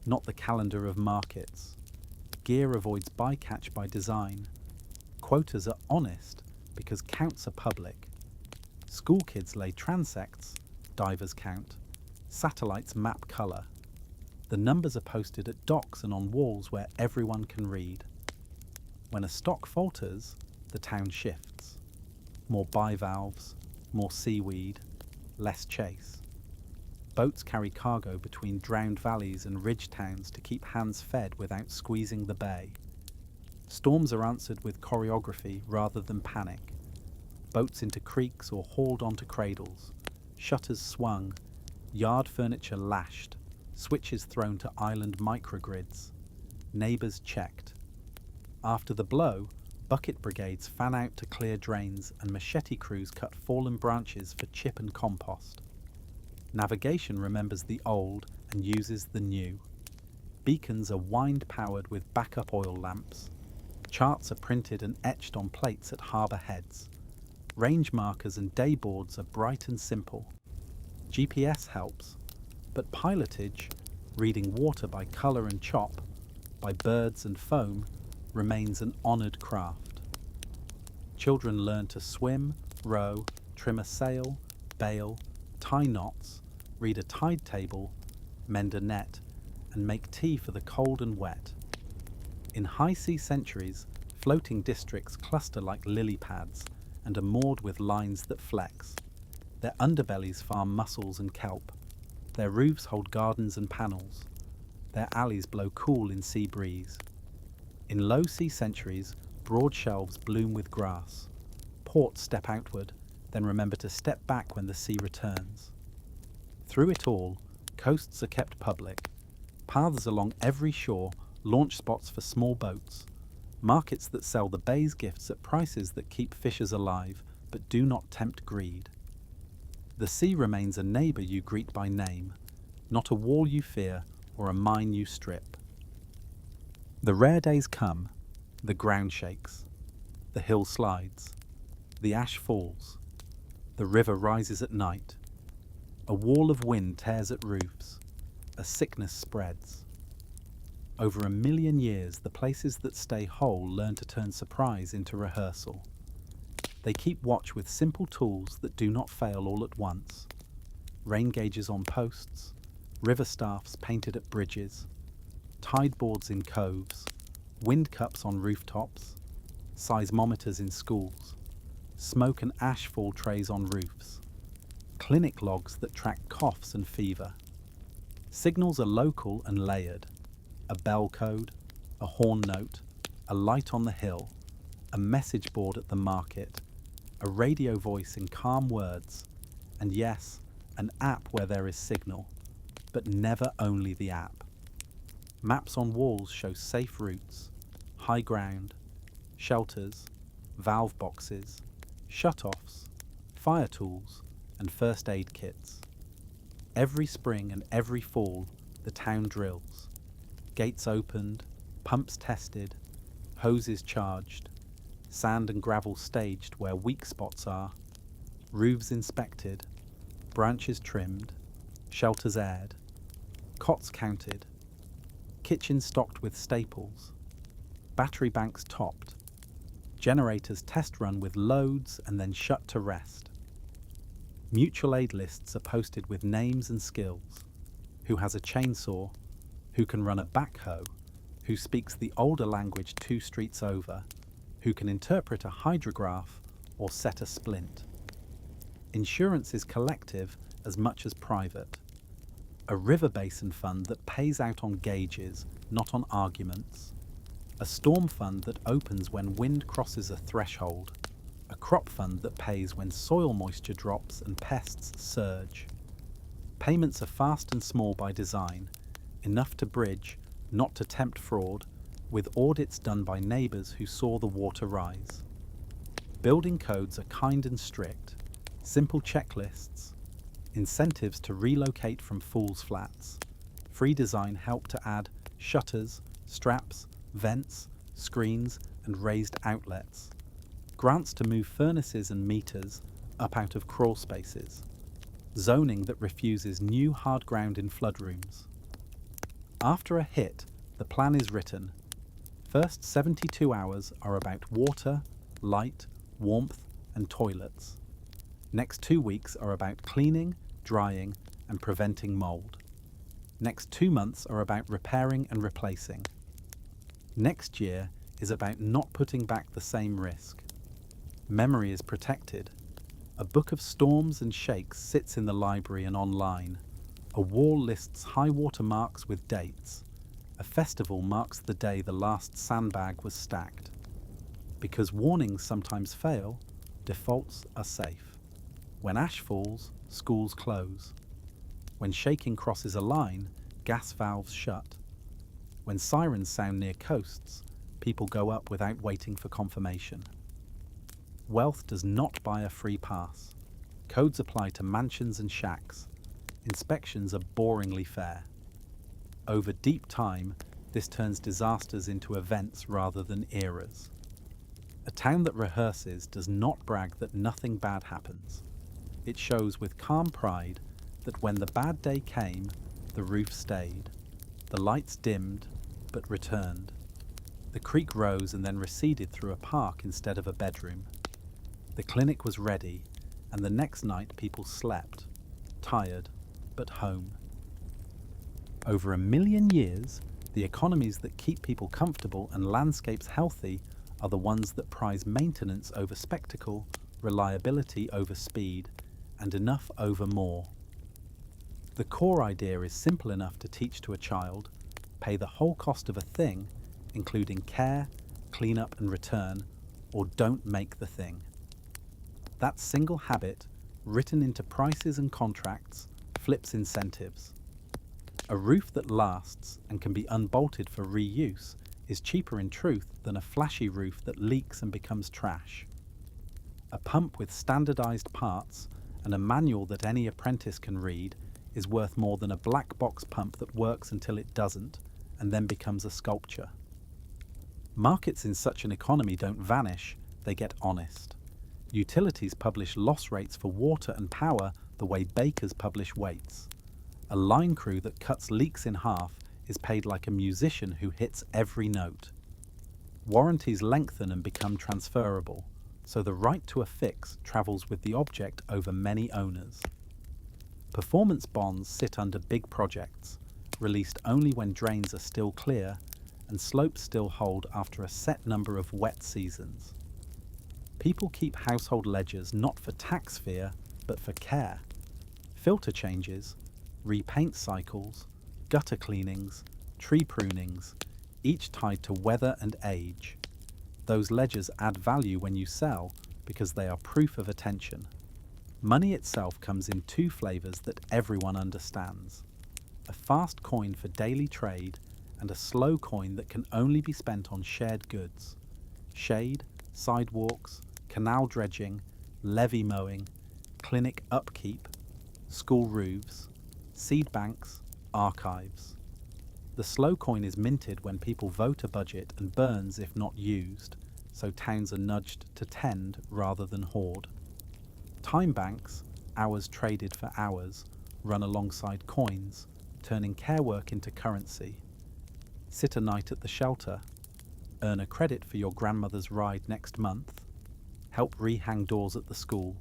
not the calendar of markets. Gear avoids bycatch by design. Quotas are honest because counts are public. School kids lay transects, divers count. Satellites map colour. The numbers are posted at docks and on walls where everyone can read. When a stock falters, the town shifts. More bivalves, more seaweed, less chase. Boats carry cargo between drowned valleys and ridge towns to keep hands fed without squeezing the bay. Storms are answered with choreography rather than panic. Boats into creeks or hauled onto cradles. Shutters swung, yard furniture lashed, switches thrown to island microgrids. Neighbours checked. After the blow, bucket brigades fan out to clear drains and machete crews cut fallen branches for chip and compost. Navigation remembers the old and uses the new. Beacons are wind-powered with backup oil lamps. Charts are printed and etched on plates at harbour heads. Range markers and day boards are bright and simple. GPS helps, but pilotage, reading water by colour and chop, by birds and foam, remains an honoured craft. Children learn to swim, row, trim a sail, bail, tie knots, read a tide table, mend a net, and make tea for the cold and wet. In high sea centuries, floating districts cluster like lily pads and are moored with lines that flex. Their underbellies farm mussels and kelp. Their roofs hold gardens and panels. Their alleys blow cool in sea breeze. In low sea centuries, broad shelves bloom with grass. Ports step outward, then remember to step back when the sea returns. Through it all, coasts are kept public. Paths along every shore, launch spots for small boats. Markets that sell the bay's gifts at prices that keep fishers alive, but do not tempt greed. The sea remains a neighbour you greet by name, not a wall you fear or a mine you strip. The rare days come, the ground shakes, the hill slides, the ash falls, the river rises at night. A wall of wind tears at roofs, a sickness spreads. Over 1,000,000 years, the places that stay whole learn to turn surprise into rehearsal. They keep watch with simple tools that do not fail all at once. Rain gauges on posts, river staffs painted at bridges, tide boards in coves, wind cups on rooftops, seismometers in schools, smoke and ash fall trays on roofs, clinic logs that track coughs and fever. Signals are local and layered. A bell code, a horn note, a light on the hill, a message board at the market, a radio voice in calm words, and yes, an app where there is signal, but never only the app. Maps on walls show safe routes, high ground, shelters, valve boxes, shut-offs, fire tools, and first aid kits. Every spring and every fall, the town drills. Gates opened, pumps tested, hoses charged, sand and gravel staged where weak spots are, roofs inspected, branches trimmed, shelters aired, cots counted, kitchens stocked with staples, battery banks topped, generators test run with loads and then shut to rest. Mutual aid lists are posted with names and skills. Who has a chainsaw? Who can run a backhoe? Who speaks the older language 2 streets over? Who can interpret a hydrograph or set a splint? Insurance is collective as much as private. A river basin fund that pays out on gauges, not on arguments. A storm fund that opens when wind crosses a threshold. A crop fund that pays when soil moisture drops and pests surge. Payments are fast and small by design, enough to bridge, not to tempt fraud, with audits done by neighbours who saw the water rise. Building codes are kind and strict, simple checklists, incentives to relocate from fools' flats, free design help to add shutters, straps, vents, screens and raised outlets, grants to move furnaces and meters up out of crawl spaces, zoning that refuses new hard ground in flood rooms. After a hit, the plan is written. First 72 hours are about water, light, warmth and toilets. Next 2 weeks are about cleaning, drying and preventing mould. Next 2 months are about repairing and replacing. Next year is about not putting back the same risk. Memory is protected. A book of storms and shakes sits in the library and online. A wall lists high water marks with dates. A festival marks the day the last sandbag was stacked. Because warnings sometimes fail, defaults are safe. When ash falls, schools close. When shaking crosses a line, gas valves shut. When sirens sound near coasts, people go up without waiting for confirmation. Wealth does not buy a free pass. Codes apply to mansions and shacks. Inspections are boringly fair. Over deep time, this turns disasters into events rather than eras. A town that rehearses does not brag that nothing bad happens. It shows with calm pride that when the bad day came, the roof stayed. The lights dimmed, but returned. The creek rose and then receded through a park instead of a bedroom. The clinic was ready, and the next night people slept, tired, but home. Over 1 million years, the economies that keep people comfortable and landscapes healthy are the ones that prize maintenance over spectacle, reliability over speed, and enough over more. The core idea is simple enough to teach to a child: pay the whole cost of a thing, including care, cleanup and return, or don't make the thing. That single habit, written into prices and contracts, flips incentives. A roof that lasts and can be unbolted for reuse is cheaper in truth than a flashy roof that leaks and becomes trash. A pump with standardized parts and a manual that any apprentice can read is worth more than a black box pump that works until it doesn't and then becomes a sculpture. Markets in such an economy don't vanish, they get honest. Utilities publish loss rates for water and power the way bakers publish weights. A line crew that cuts leaks in half is paid like a musician who hits every note. Warranties lengthen and become transferable, so the right to a fix travels with the object over many owners. Performance bonds sit under big projects, released only when drains are still clear and slopes still hold after a set number of wet seasons. People keep household ledgers not for tax fear, but for care. Filter changes, repaint cycles, gutter cleanings, tree prunings, each tied to weather and age. Those ledgers add value when you sell because they are proof of attention. Money itself comes in two flavors that everyone understands: a fast coin for daily trade and a slow coin that can only be spent on shared goods. Shade, sidewalks, canal dredging, levee mowing, clinic upkeep, school roofs, seed banks, archives. The slow coin is minted when people vote a budget and burns if not used, so towns are nudged to tend rather than hoard. Time banks, hours traded for hours, run alongside coins, turning care work into currency. Sit a night at the shelter, earn a credit for your grandmother's ride next month, help rehang doors at the school,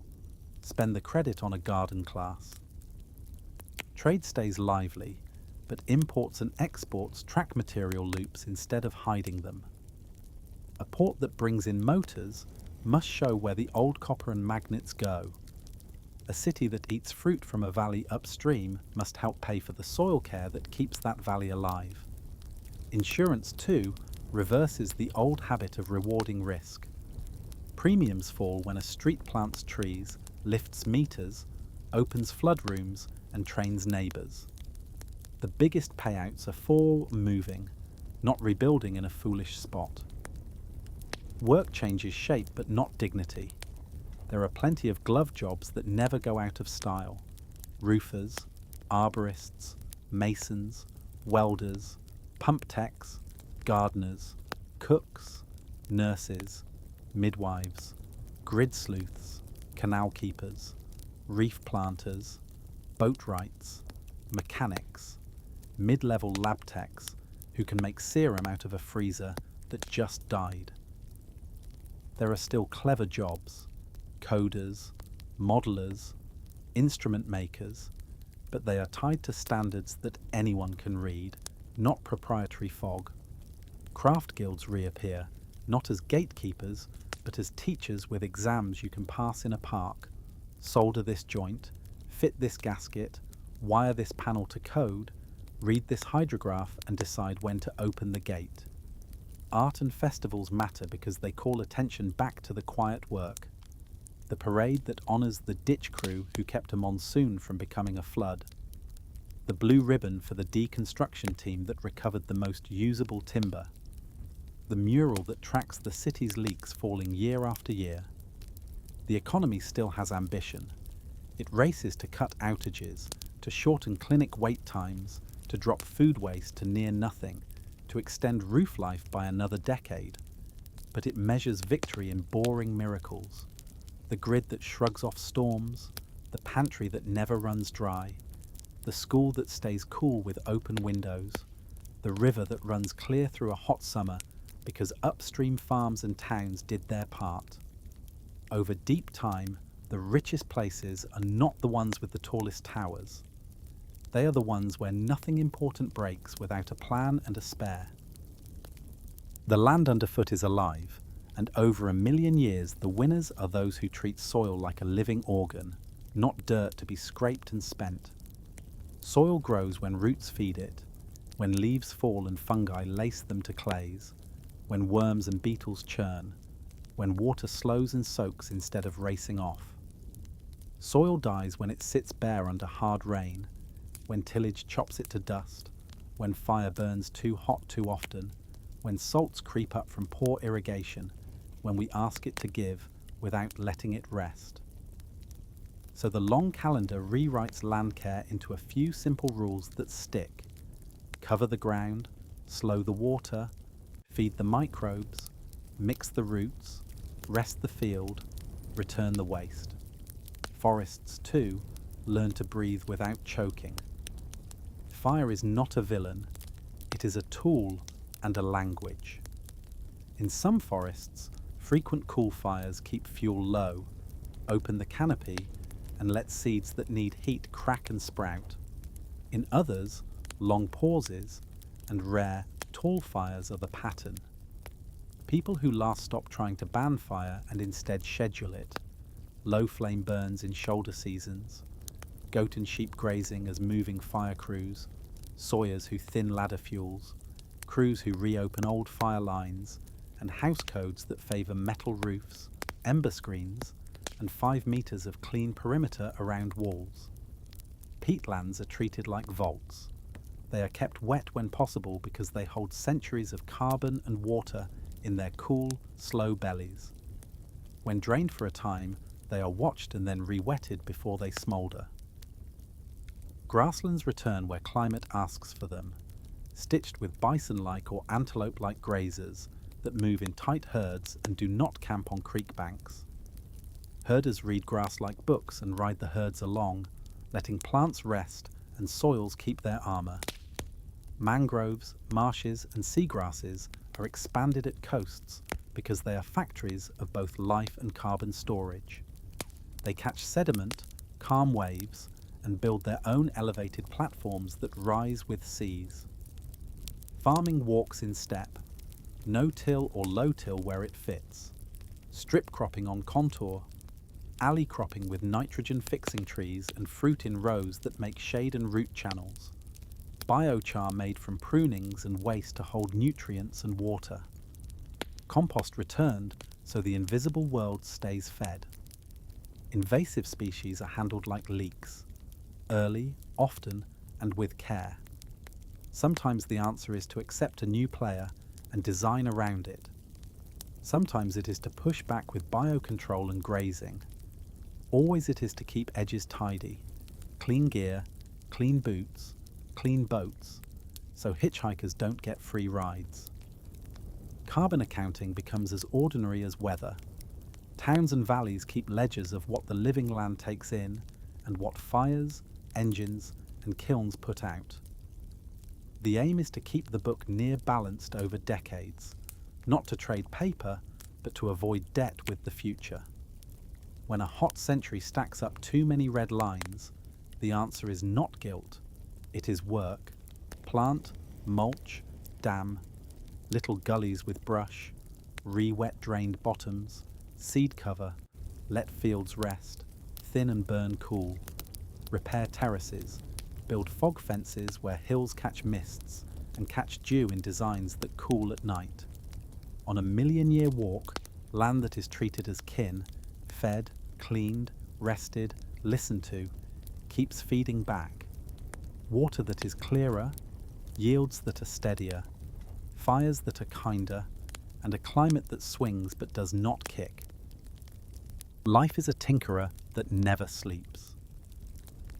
spend the credit on a garden class. Trade stays lively, but imports and exports track material loops instead of hiding them. A port that brings in motors must show where the old copper and magnets go. A city that eats fruit from a valley upstream must help pay for the soil care that keeps that valley alive. Insurance, too, reverses the old habit of rewarding risk. Premiums fall when a street plants trees, lifts meters, opens flood rooms, and trains neighbours. The biggest payouts are for moving, not rebuilding in a foolish spot. Work changes shape but not dignity. There are plenty of glove jobs that never go out of style: roofers, arborists, masons, welders, pump techs, gardeners, cooks, nurses, midwives, grid sleuths, canal keepers, reef planters, boatwrights, mechanics, mid-level lab techs who can make serum out of a freezer that just died. There are still clever jobs: coders, modelers, instrument makers, but they are tied to standards that anyone can read, not proprietary fog. Craft guilds reappear, not as gatekeepers, but as teachers with exams you can pass in a park. Solder this joint, fit this gasket, wire this panel to code, read this hydrograph and decide when to open the gate. Art and festivals matter because they call attention back to the quiet work. The parade that honours the ditch crew who kept a monsoon from becoming a flood. The blue ribbon for the deconstruction team that recovered the most usable timber. The mural that tracks the city's leaks falling year after year. The economy still has ambition. It races to cut outages, to shorten clinic wait times, to drop food waste to near nothing, to extend roof life by another decade. But it measures victory in boring miracles. The grid that shrugs off storms, the pantry that never runs dry, the school that stays cool with open windows, the river that runs clear through a hot summer because upstream farms and towns did their part. Over deep time, the richest places are not the ones with the tallest towers. They are the ones where nothing important breaks without a plan and a spare. The land underfoot is alive, and over 1,000,000 years the winners are those who treat soil like a living organ, not dirt to be scraped and spent. Soil grows when roots feed it, when leaves fall and fungi lace them to clays, when worms and beetles churn, when water slows and soaks instead of racing off. Soil dies when it sits bare under hard rain, when tillage chops it to dust, when fire burns too hot too often, when salts creep up from poor irrigation, when we ask it to give without letting it rest. So the long calendar rewrites land care into a few simple rules that stick. Cover the ground, slow the water, feed the microbes, mix the roots, rest the field, return the waste. Forests, too, learn to breathe without choking. Fire is not a villain, it is a tool and a language. In some forests, frequent cool fires keep fuel low, open the canopy, and let seeds that need heat crack and sprout. In others, long pauses and rare, tall fires are the pattern. People who last stop trying to ban fire and instead schedule it. Low flame burns in shoulder seasons, goat and sheep grazing as moving fire crews, sawyers who thin ladder fuels, crews who reopen old fire lines, and house codes that favour metal roofs, ember screens, and 5 metres of clean perimeter around walls. Peatlands are treated like vaults. They are kept wet when possible because they hold centuries of carbon and water in their cool, slow bellies. When drained for a time, they are watched and then re-wetted before they smoulder. Grasslands return where climate asks for them, stitched with bison-like or antelope-like grazers that move in tight herds and do not camp on creek banks. Herders read grass-like books and ride the herds along, letting plants rest and soils keep their armour. Mangroves, marshes and seagrasses are expanded at coasts because they are factories of both life and carbon storage. They catch sediment, calm waves, and build their own elevated platforms that rise with seas. Farming walks in step, no-till or low-till where it fits, strip cropping on contour, alley cropping with nitrogen-fixing trees and fruit in rows that make shade and root channels, biochar made from prunings and waste to hold nutrients and water. Compost returned so the invisible world stays fed. Invasive species are handled like leaks, early, often, and with care. Sometimes the answer is to accept a new player and design around it. Sometimes it is to push back with biocontrol and grazing. Always it is to keep edges tidy, clean gear, clean boots, clean boats, so hitchhikers don't get free rides. Carbon accounting becomes as ordinary as weather. Towns and valleys keep ledgers of what the living land takes in and what fires, engines, and kilns put out. The aim is to keep the book near balanced over decades, not to trade paper, but to avoid debt with the future. When a hot century stacks up too many red lines, the answer is not guilt, it is work. Plant, mulch, dam, little gullies with brush, re-wet drained bottoms, seed cover, let fields rest, thin and burn cool, repair terraces, build fog fences where hills catch mists and catch dew in designs that cool at night. On a 1,000,000-year walk, land that is treated as kin, fed, cleaned, rested, listened to, keeps feeding back. Water that is clearer, yields that are steadier, fires that are kinder, and a climate that swings but does not kick. Life is a tinkerer that never sleeps.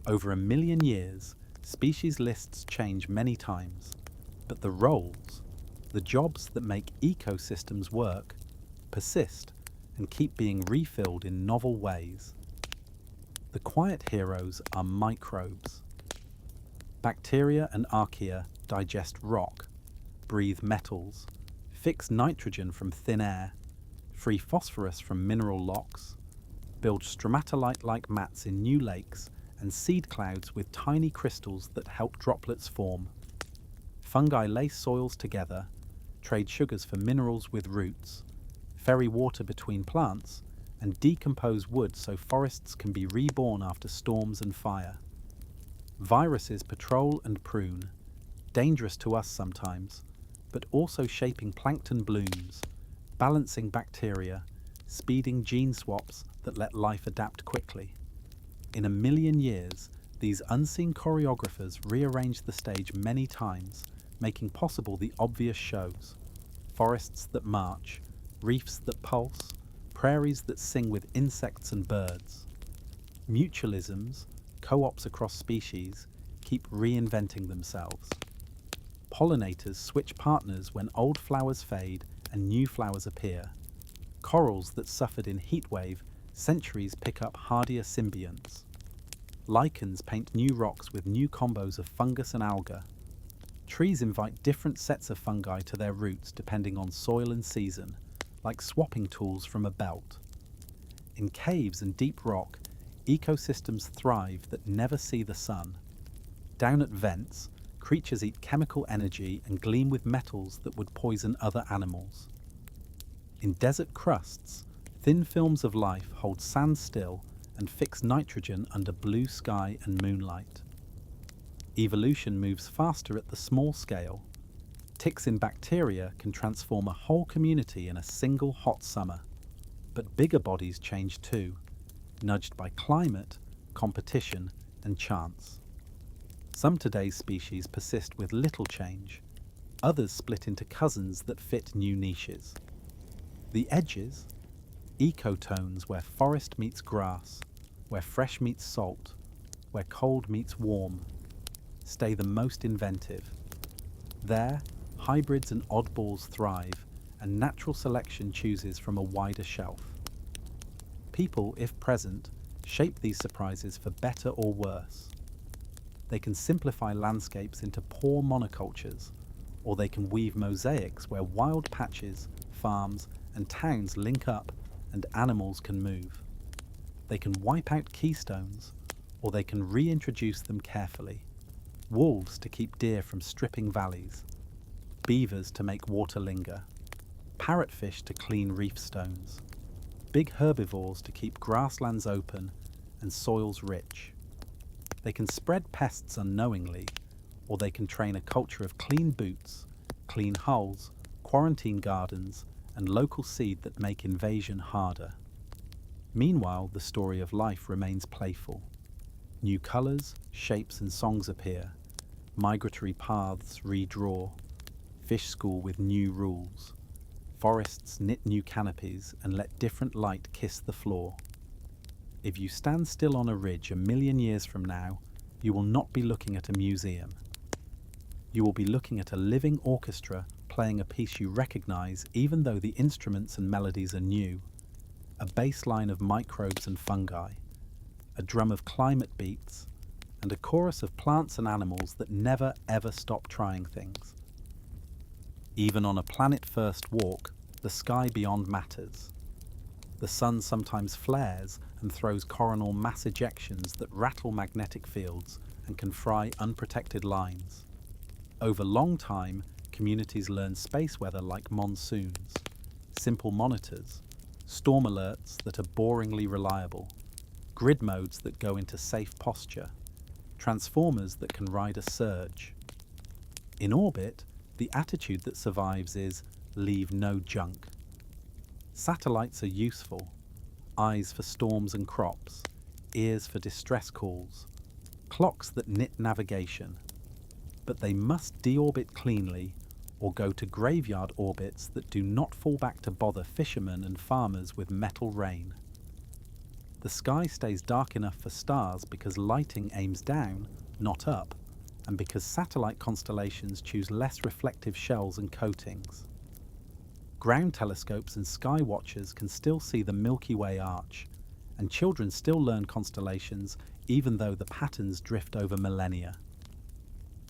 Over 1,000,000 years, species lists change many times, but the roles, the jobs that make ecosystems work, persist and keep being refilled in novel ways. The quiet heroes are microbes. Bacteria and archaea digest rock, breathe metals, fix nitrogen from thin air, free phosphorus from mineral locks, build stromatolite-like mats in new lakes, and seed clouds with tiny crystals that help droplets form. Fungi lace soils together, trade sugars for minerals with roots, ferry water between plants, and decompose wood so forests can be reborn after storms and fire. Viruses patrol and prune, dangerous to us sometimes, but also shaping plankton blooms, balancing bacteria, speeding gene swaps that let life adapt quickly. In a million years, these unseen choreographers rearranged the stage many times, making possible the obvious shows: forests that march, reefs that pulse, prairies that sing with insects and birds. Mutualisms, co-ops across species, keep reinventing themselves. Pollinators switch partners when old flowers fade and new flowers appear. Corals that suffered in heatwave centuries pick up hardier symbionts. Lichens paint new rocks with new combos of fungus and alga. Trees invite different sets of fungi to their roots depending on soil and season, like swapping tools from a belt. In caves and deep rock, ecosystems thrive that never see the sun. Down at vents, creatures eat chemical energy and gleam with metals that would poison other animals. In desert crusts, thin films of life hold sand still and fix nitrogen under blue sky and moonlight. Evolution moves faster at the small scale. Ticks in bacteria can transform a whole community in a single hot summer. But bigger bodies change too, nudged by climate, competition, and chance. Some today's species persist with little change. Others split into cousins that fit new niches. The edges, ecotones where forest meets grass, where fresh meets salt, where cold meets warm, stay the most inventive. There, hybrids and oddballs thrive, and natural selection chooses from a wider shelf. People, if present, shape these surprises for better or worse. They can simplify landscapes into poor monocultures, or they can weave mosaics where wild patches, farms, and towns link up and animals can move. They can wipe out keystones, or they can reintroduce them carefully. Wolves to keep deer from stripping valleys, beavers to make water linger, parrotfish to clean reef stones, big herbivores to keep grasslands open and soils rich. They can spread pests unknowingly, or they can train a culture of clean boots, clean hulls, quarantine gardens, and local seed that make invasion harder. Meanwhile, the story of life remains playful. New colours, shapes and songs appear. Migratory paths redraw. Fish school with new rules. Forests knit new canopies and let different light kiss the floor. If you stand still on a ridge a million years from now, you will not be looking at a museum. You will be looking at a living orchestra playing a piece you recognise even though the instruments and melodies are new. A bass line of microbes and fungi, a drum of climate beats, and a chorus of plants and animals that never ever stop trying things. Even on a planet-first walk, the sky beyond matters. The sun sometimes flares and throws coronal mass ejections that rattle magnetic fields and can fry unprotected lines. Over long time, communities learn space weather like monsoons, simple monitors, storm alerts that are boringly reliable, grid modes that go into safe posture, transformers that can ride a surge. In orbit, the attitude that survives is leave no junk. Satellites are useful, eyes for storms and crops, ears for distress calls, clocks that knit navigation. But they must deorbit cleanly or go to graveyard orbits that do not fall back to bother fishermen and farmers with metal rain. The sky stays dark enough for stars because lighting aims down, not up, and because satellite constellations choose less reflective shells and coatings. Ground telescopes and sky watchers can still see the Milky Way arch, and children still learn constellations even though the patterns drift over millennia.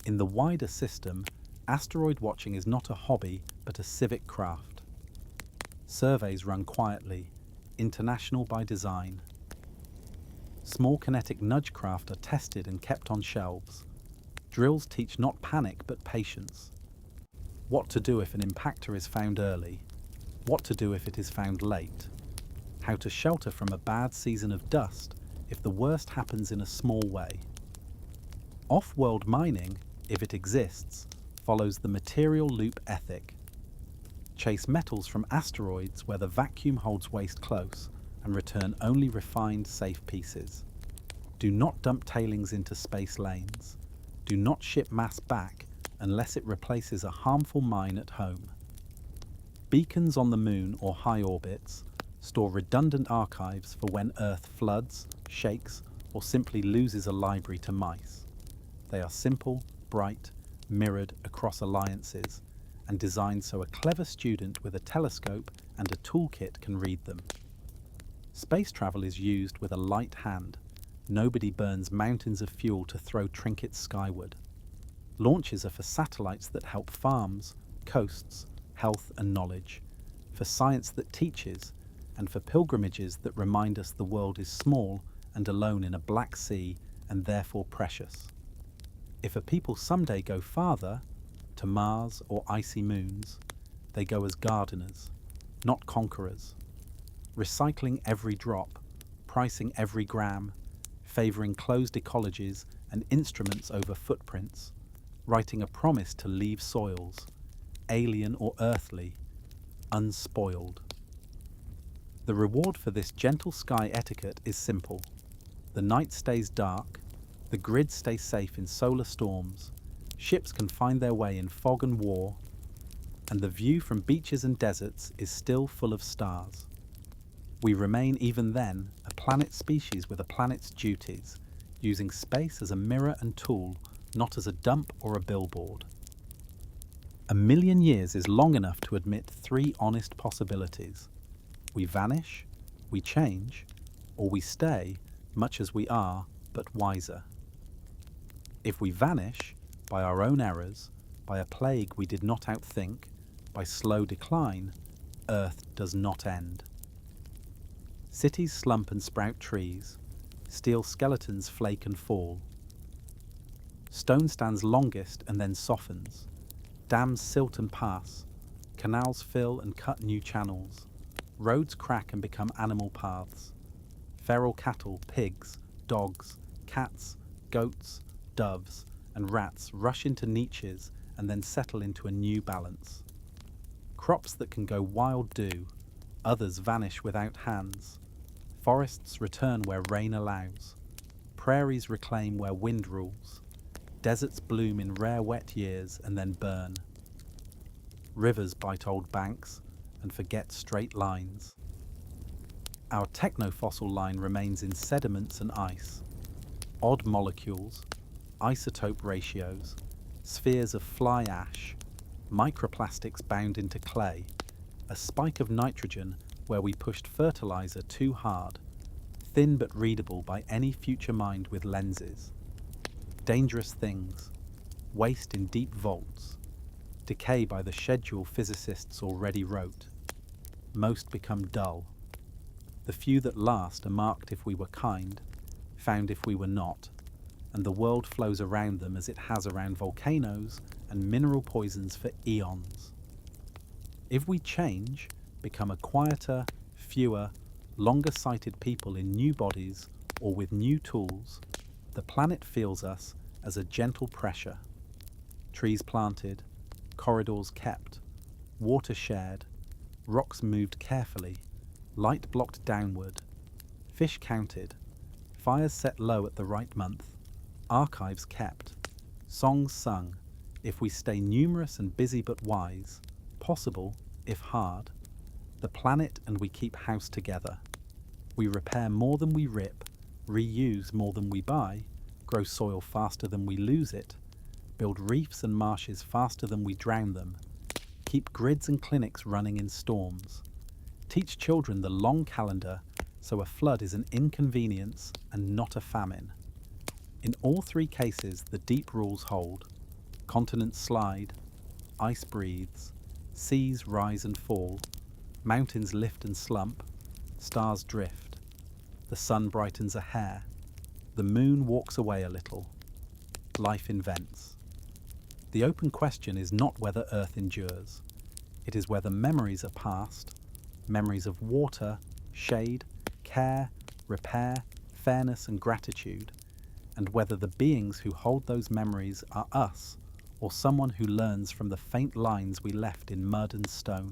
In the wider system, asteroid watching is not a hobby but a civic craft. Surveys run quietly, international by design. Small kinetic nudge craft are tested and kept on shelves. Drills teach not panic but patience. What to do if an impactor is found early. What to do if it is found late. How to shelter from a bad season of dust if the worst happens in a small way. Off-world mining, if it exists, follows the material loop ethic. Chase metals from asteroids where the vacuum holds waste close and return only refined, safe pieces. Do not dump tailings into space lanes. Do not ship mass back unless it replaces a harmful mine at home. Beacons on the moon or high orbits store redundant archives for when Earth floods, shakes, or simply loses a library to mice. They are simple, bright, mirrored across alliances, and designed so a clever student with a telescope and a toolkit can read them. Space travel is used with a light hand. Nobody burns mountains of fuel to throw trinkets skyward. Launches are for satellites that help farms, coasts, health and knowledge, for science that teaches, and for pilgrimages that remind us the world is small and alone in a black sea and therefore precious. If a people someday go farther, to Mars or icy moons, they go as gardeners, not conquerors, recycling every drop, pricing every gram, favouring closed ecologies and instruments over footprints, writing a promise to leave soils, alien or earthly, unspoiled. The reward for this gentle sky etiquette is simple. The night stays dark, the grid stays safe in solar storms, ships can find their way in fog and war, and the view from beaches and deserts is still full of stars. We remain even then a planet species with a planet's duties, using space as a mirror and tool, not as a dump or a billboard. 1,000,000 years is long enough to admit 3 honest possibilities. We vanish, we change, or we stay, much as we are, but wiser. If we vanish, by our own errors, by a plague we did not outthink, by slow decline, Earth does not end. Cities slump and sprout trees, steel skeletons flake and fall. Stone stands longest and then softens, dams silt and pass, canals fill and cut new channels, roads crack and become animal paths. Feral cattle, pigs, dogs, cats, goats, doves, and rats rush into niches and then settle into a new balance. Crops that can go wild do, others vanish without hands. Forests return where rain allows. Prairies reclaim where wind rules. Deserts bloom in rare wet years and then burn. Rivers bite old banks and forget straight lines. Our technofossil line remains in sediments and ice. Odd molecules, isotope ratios, spheres of fly ash, microplastics bound into clay, a spike of nitrogen where we pushed fertilizer too hard, thin but readable by any future mind with lenses. Dangerous things, waste in deep vaults, decay by the schedule physicists already wrote. Most become dull. The few that last are marked if we were kind, found if we were not, and the world flows around them as it has around volcanoes and mineral poisons for eons. If we change, become a quieter, fewer, longer-sighted people in new bodies or with new tools, the planet feels us as a gentle pressure. Trees planted, corridors kept, water shared, rocks moved carefully, light blocked downward, fish counted, fires set low at the right month, archives kept, songs sung, if we stay numerous and busy but wise, possible, if hard, the planet and we keep house together. We repair more than we rip, reuse more than we buy, grow soil faster than we lose it, build reefs and marshes faster than we drown them, keep grids and clinics running in storms, teach children the long calendar so a flood is an inconvenience and not a famine. In all 3 cases, the deep rules hold. Continents slide, ice breathes, seas rise and fall, mountains lift and slump, stars drift. The sun brightens a hair, The moon walks away a little. Life invents. The open question is not whether Earth endures. It is whether memories are passed, memories of water, shade, care, repair, fairness and gratitude, and whether the beings who hold those memories are us or someone who learns from the faint lines we left in mud and stone.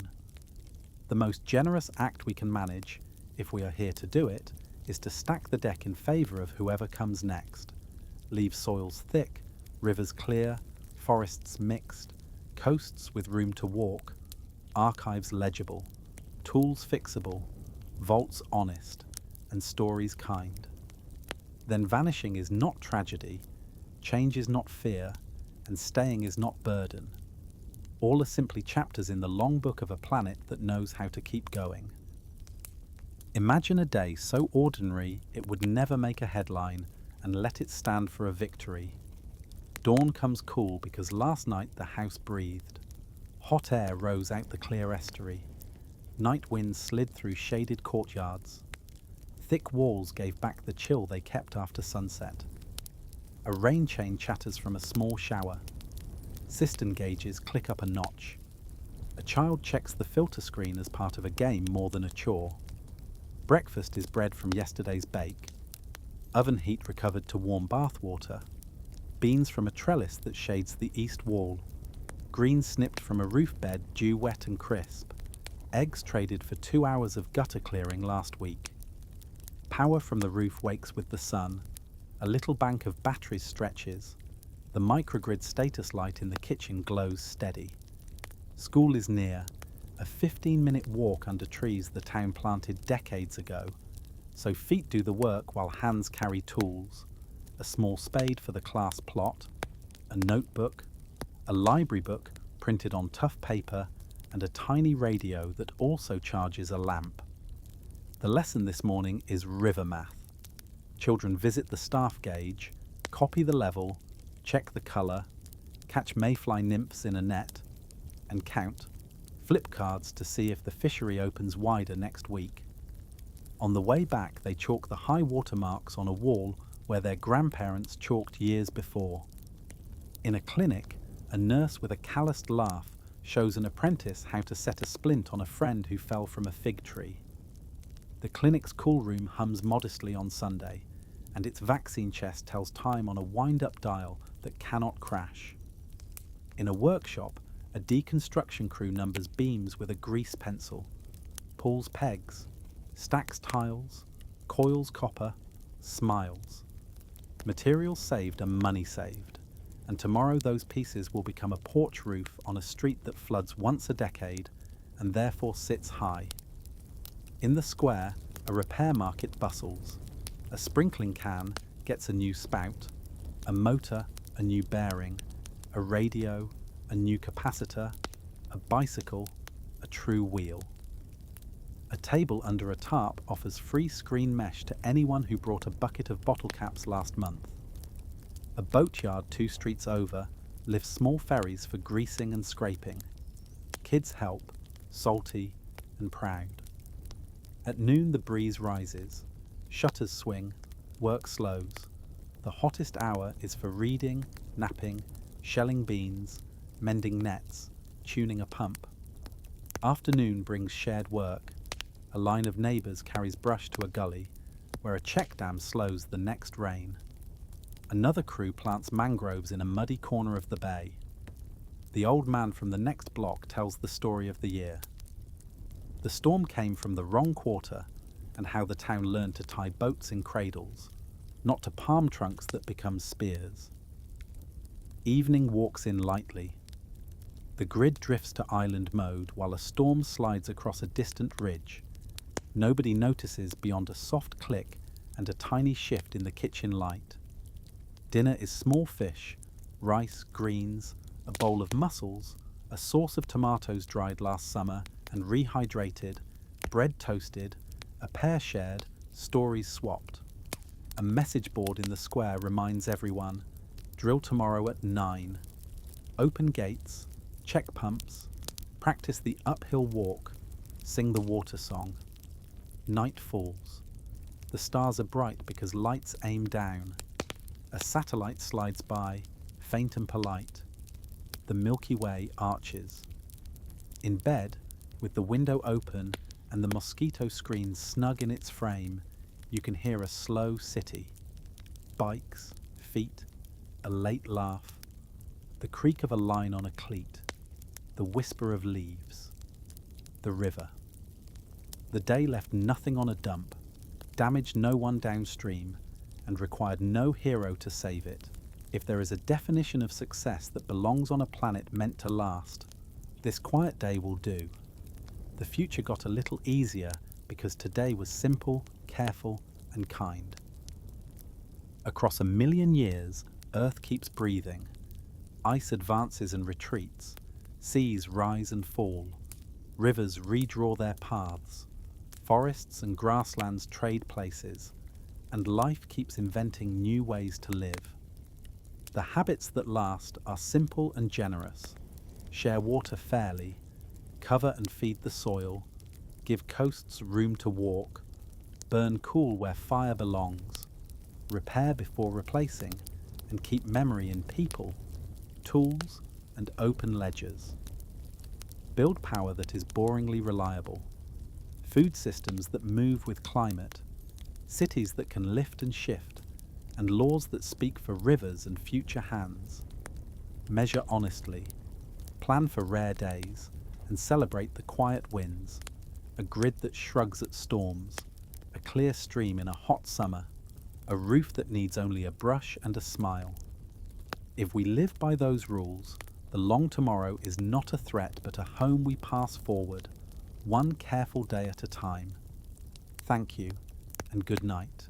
The most generous act we can manage, if we are here to do it, is to stack the deck in favour of whoever comes next. Leave soils thick, rivers clear, forests mixed, coasts with room to walk, archives legible, tools fixable, vaults honest, and stories kind. Then vanishing is not tragedy, change is not fear, and staying is not burden. All are simply chapters in the long book of a planet that knows how to keep going. Imagine a day so ordinary it would never make a headline, and let it stand for a victory. Dawn comes cool because last night the house breathed. Hot air rose out the clear estuary. Night winds slid through shaded courtyards. Thick walls gave back the chill they kept after sunset. A rain chain chatters from a small shower. Cistern gauges click up a notch. A child checks the filter screen as part of a game more than a chore. Breakfast is bread from yesterday's bake. Oven heat recovered to warm bath water. Beans from a trellis that shades the east wall. Greens snipped from a roof bed dew wet and crisp. Eggs traded for 2 hours of gutter clearing last week. Power from the roof wakes with the sun. A little bank of batteries stretches. The microgrid status light in the kitchen glows steady. School is near. A 15-minute walk under trees the town planted decades ago. So feet do the work while hands carry tools. A small spade for the class plot. A notebook. A library book printed on tough paper. And a tiny radio that also charges a lamp. The lesson this morning is river math. Children visit the staff gauge, copy the level, check the colour, catch mayfly nymphs in a net, and count, flip cards to see if the fishery opens wider next week. On the way back they chalk the high water marks on a wall where their grandparents chalked years before. In a clinic, a nurse with a calloused laugh shows an apprentice how to set a splint on a friend who fell from a fig tree. The clinic's cool room hums modestly on Sunday, and its vaccine chest tells time on a wind-up dial that cannot crash. In a workshop, a deconstruction crew numbers beams with a grease pencil, pulls pegs, stacks tiles, coils copper, smiles. Materials saved are money saved, and tomorrow those pieces will become a porch roof on a street that floods once a decade and therefore sits high. In the square, a repair market bustles. A sprinkling can gets a new spout, a motor, a new bearing, a radio, a new capacitor, a bicycle, a true wheel. A table under a tarp offers free screen mesh to anyone who brought a bucket of bottle caps last month. A boatyard 2 streets over lifts small ferries for greasing and scraping. Kids help, salty and proud. At noon the breeze rises, shutters swing, work slows. The hottest hour is for reading, napping, shelling beans, mending nets, tuning a pump. Afternoon brings shared work. A line of neighbours carries brush to a gully, where a check dam slows the next rain. Another crew plants mangroves in a muddy corner of the bay. The old man from the next block tells the story of the year. The storm came from the wrong quarter, and how the town learned to tie boats in cradles, not to palm trunks that become spears. Evening walks in lightly. The grid drifts to island mode while a storm slides across a distant ridge. Nobody notices beyond a soft click and a tiny shift in the kitchen light. Dinner is small fish, rice, greens, a bowl of mussels, a sauce of tomatoes dried last summer and rehydrated, bread toasted, a pear shared, stories swapped. A message board in the square reminds everyone, drill tomorrow at 9. Open gates, check pumps, practice the uphill walk, sing the water song. Night falls. The stars are bright because lights aim down. A satellite slides by, faint and polite. The Milky Way arches. In bed, with the window open and the mosquito screen snug in its frame, you can hear a slow city. Bikes, feet, a late laugh, the creak of a line on a cleat, the whisper of leaves, the river. The day left nothing on a dump, damaged no one downstream, and required no hero to save it. If there is a definition of success that belongs on a planet meant to last, this quiet day will do. The future got a little easier because today was simple, careful, and kind. Across 1,000,000 years, Earth keeps breathing. Ice advances and retreats. Seas rise and fall. Rivers redraw their paths. Forests and grasslands trade places. And life keeps inventing new ways to live. The habits that last are simple and generous. Share water fairly. Cover and feed the soil. Give coasts room to walk. Burn cool where fire belongs. Repair before replacing, and keep memory in people, tools, and open ledgers. Build power that is boringly reliable. Food systems that move with climate. Cities that can lift and shift, and laws that speak for rivers and future hands. Measure honestly. Plan for rare days, and celebrate the quiet wins. A grid that shrugs at storms. A clear stream in a hot summer. A roof that needs only a brush and a smile. If we live by those rules, the long tomorrow is not a threat but a home we pass forward, one careful day at a time. Thank you, and good night.